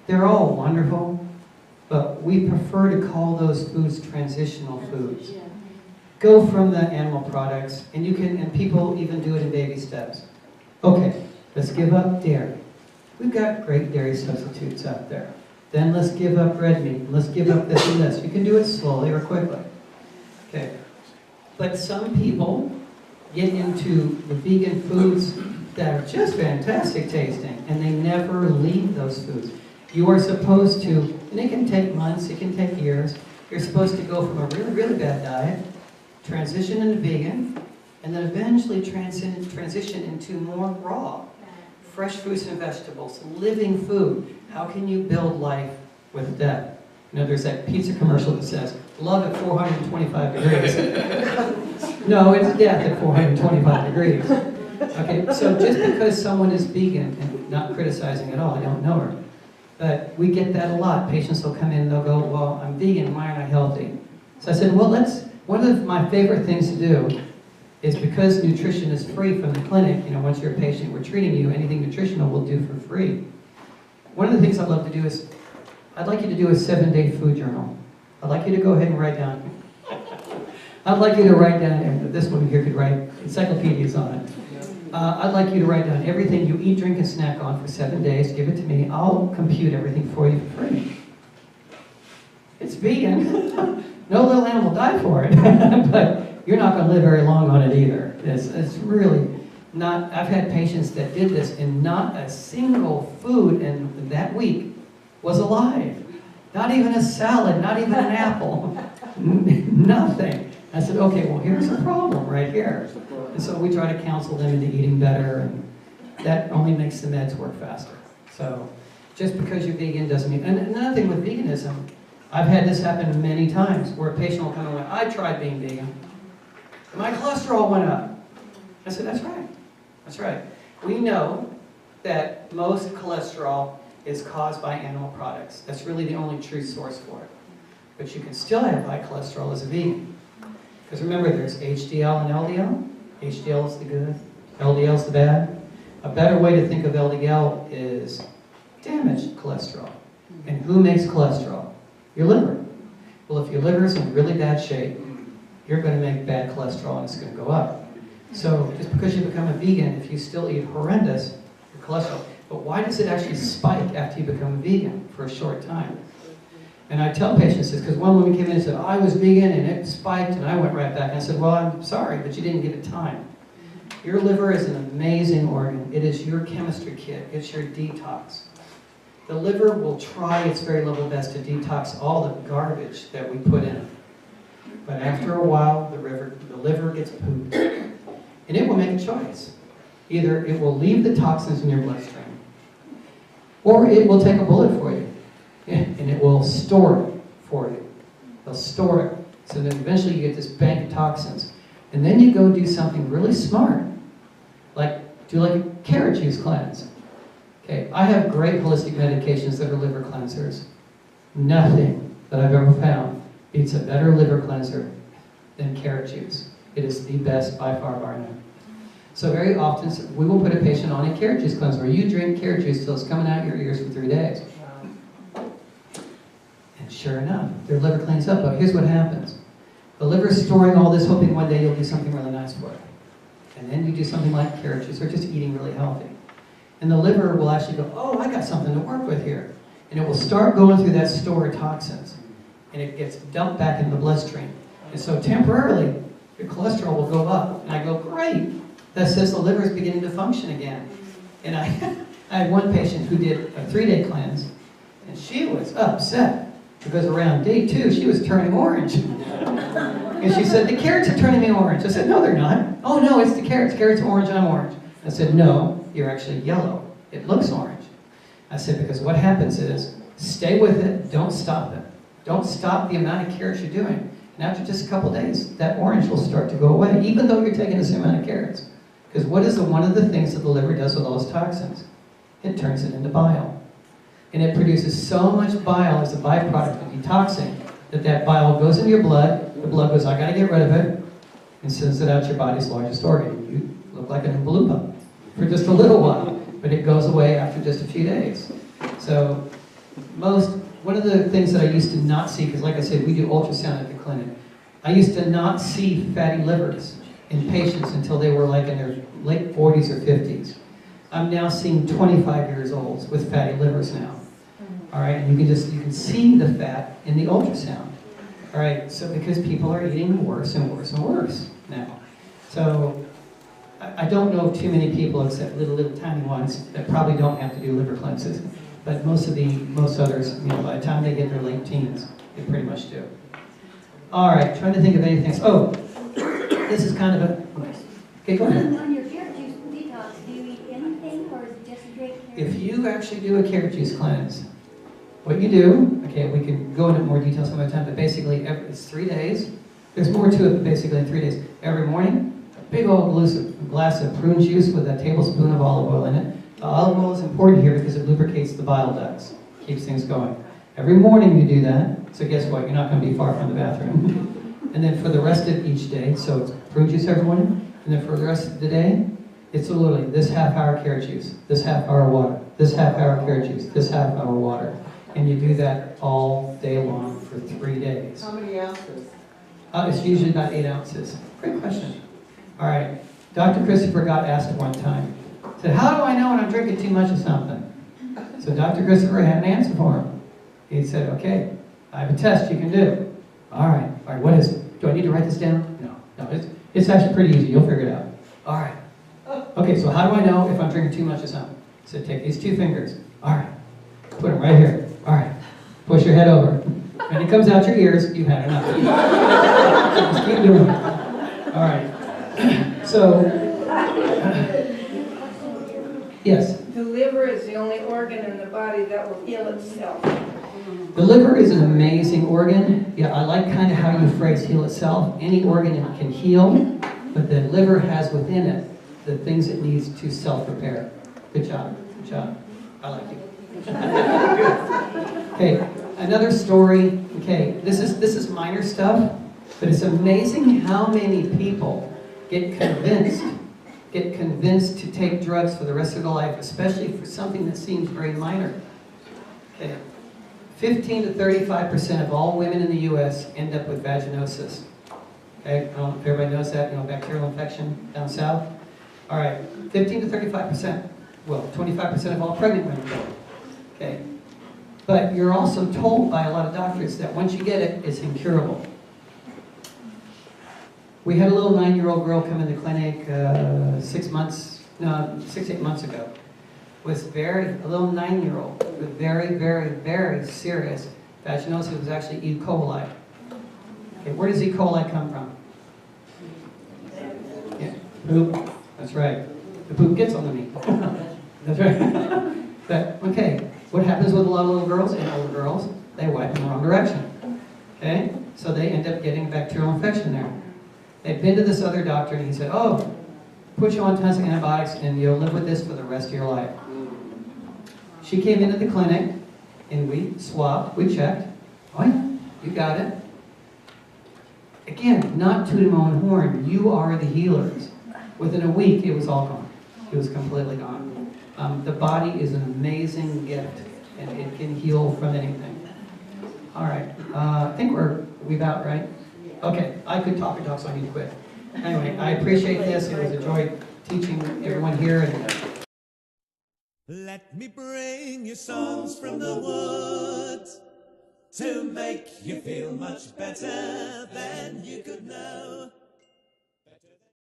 They're all wonderful, but we prefer to call those foods transitional foods. Go from the animal products, and people even do it in baby steps. Okay, let's give up dairy. We've got great dairy substitutes out there. Then let's give up red meat. Let's give up this and this. You can do it slowly or quickly. Okay. But some people get into the vegan foods that are just fantastic tasting, and they never leave those foods. You are supposed to, and it can take months, it can take years, you're supposed to go from a really, really bad diet, transition into vegan, and then eventually transition into more raw, fresh fruits and vegetables, living food. How can you build life with death? You know, there's that pizza commercial that says, love at 425 degrees. No, it's death at 425 degrees. Okay, so just because someone is vegan, and not criticizing at all, I don't know her, but we get that a lot. Patients will come in and they'll go, well, I'm vegan, why aren't I healthy? So I said, well, one of my favorite things to do is, because nutrition is free from the clinic, you know, once you're a patient, we're treating you, anything nutritional we'll do for free. One of the things I'd love to do is, I'd like you to do a 7-day food journal. I'd like you to go ahead and write down, I'd like you to write down, and this one here could write encyclopedias on it. I'd like you to write down everything you eat, drink, and snack on for 7 days. Give it to me. I'll compute everything for you for free. It's vegan. No little animal died for it. But you're not going to live very long on it either. It's really not. I've had patients that did this, and not a single food in that week was alive. Not even a salad, not even an apple. Nothing. I said, okay, well, here's the problem right here. And so we try to counsel them into eating better, and that only makes the meds work faster. So just because you're vegan doesn't mean... And another thing with veganism, I've had this happen many times, where a patient will come and go, I tried being vegan. My cholesterol went up. I said, that's right. That's right. We know that most cholesterol is caused by animal products. That's really the only true source for it. But you can still have high cholesterol as a vegan. Because remember, there's HDL and LDL. HDL is the good, LDL is the bad. A better way to think of LDL is damaged cholesterol. And who makes cholesterol? Your liver. Well, if your liver is in really bad shape, you're going to make bad cholesterol and it's going to go up. So just because you become a vegan, if you still eat horrendous, your cholesterol. But why does it actually spike after you become a vegan for a short time? And I tell patients this, because one woman came in and said, I was vegan and it spiked, and I went right back. And I said, well, I'm sorry, but you didn't give it time. Your liver is an amazing organ. It is your chemistry kit. It's your detox. The liver will try its very level best to detox all the garbage that we put in. But after a while, the liver gets pooped. And it will make a choice. Either it will leave the toxins in your bloodstream, or it will take a bullet for you. And it will store it for you. They'll store it. So then eventually you get this bank of toxins. And then you go do something really smart. Like, do like a carrot juice cleanse. Okay, I have great holistic medications that are liver cleansers. Nothing that I've ever found beats a better liver cleanser than carrot juice. It is the best by far, bar none. So very often, we will put a patient on a carrot juice cleanse where you drink carrot juice till it's coming out your ears for 3 days. And sure enough, their liver cleans up. But here's what happens. The liver is storing all this, hoping one day you'll do something really nice for it. And then you do something like carrot juice or just eating really healthy. And the liver will actually go, oh, I got something to work with here. And it will start going through that store of toxins. And it gets dumped back in the bloodstream. And so temporarily, your cholesterol will go up. And I go, great. That says the liver is beginning to function again. And I had one patient who did a 3-day cleanse. And she was upset. Because around day 2, she was turning orange. And she said, the carrots are turning me orange. I said, no, they're not. Oh, no, it's the carrots. Carrots are orange, I'm orange. I said, no, you're actually yellow. It looks orange. I said, because what happens is, stay with it, don't stop it. Don't stop the amount of carrots you're doing. And after just a couple days, that orange will start to go away, even though you're taking the same amount of carrots. Because what is one of the things that the liver does with all those toxins? It turns it into bile. And it produces so much bile as a byproduct of detoxing that bile goes into your blood, the blood goes, I gotta get rid of it, and sends it out to your body's largest organ. You look like an Oompa Loompa for just a little while, but it goes away after just a few days. So one of the things that I used to not see, because like I said, we do ultrasound at the clinic, I used to not see fatty livers in patients until they were like in their late 40s or 50s. I'm now seeing 25 years olds with fatty livers now. All right, and you can see the fat in the ultrasound. All right, so because people are eating worse and worse and worse now. So I don't know of too many people except little tiny ones that probably don't have to do liver cleanses. But most others, by the time they get their late teens, they pretty much do. All right, trying to think of anything. Oh, this is kind of a. Okay, go ahead. On your carrot juice detox, do you eat anything or is it just drink carrot If you actually do a carrot juice cleanse, what you do, okay, we can go into more detail some other time, but basically it's 3 days. There's more to it, but basically in 3 days. Every morning, a big old glass of prune juice with a tablespoon of olive oil in it. The olive oil is important here because it lubricates the bile ducts, keeps things going. Every morning you do that, so guess what? You're not going to be far from the bathroom. And then for the rest of each day, so it's prune juice every morning, and then for the rest of the day, it's literally this half-hour carrot juice, this half-hour water, this half-hour carrot juice, this half-hour water. And you do that all day long for 3 days. How many ounces? It's usually about 8 ounces. Great question. All right. Dr. Christopher got asked one time, said, how do I know when I'm drinking too much of something? So Dr. Christopher had an answer for him. He said, okay, I have a test you can do. All right, what is it? Do I need to write this down? No, it's actually pretty easy. You'll figure it out. All right. Okay, so how do I know if I'm drinking too much of something? So take these 2 fingers. All right. Put them right here. All right. Push your head over. When it comes out your ears, you've had enough. Just keep doing it. All right. So, yes? The liver is the only organ in the body that will heal itself. The liver is an amazing organ. Yeah, I like kind of how you phrase heal itself. Any organ can heal, but the liver has within it the things it needs to self-repair. Good job. Good job. I like you. Okay, another story. Okay, this is minor stuff, but it's amazing how many people get convinced to take drugs for the rest of their life, especially for something that seems very minor. Okay, 15 to 35% of all women in the U.S. end up with vaginosis. Okay, I don't know if everybody knows that, bacterial infection down south. All right, 15 to 35%. Well, 25% of all pregnant women do. Okay, but you're also told by a lot of doctors that once you get it, it's incurable. We had a little 9-year-old girl come in the clinic 6 to 8 months ago. A little 9-year-old with very, very, very serious vaginosis. It was actually E. coli. Okay, where does E. coli come from? Yeah, poop. That's right. The poop gets on the meat. That's right. But, okay, what happens with a lot of little girls and older girls? They wipe in the wrong direction. Okay? So they end up getting a bacterial infection there. They've been to this other doctor and he said, oh, put you on tons of antibiotics and you'll live with this for the rest of your life. She came into the clinic and we swabbed, we checked. Oh yeah, you got it. Again, not tooting my own horn, you are the healers. Within a week, it was all gone. It was completely gone. The body is an amazing gift, and it can heal from anything. All right, I think we've out, right? Okay, I could talk and talk, so I need to quit. Anyway, I appreciate this. It was a joy teaching everyone here. And Let me bring you songs from the woods to make you feel much better than you could know.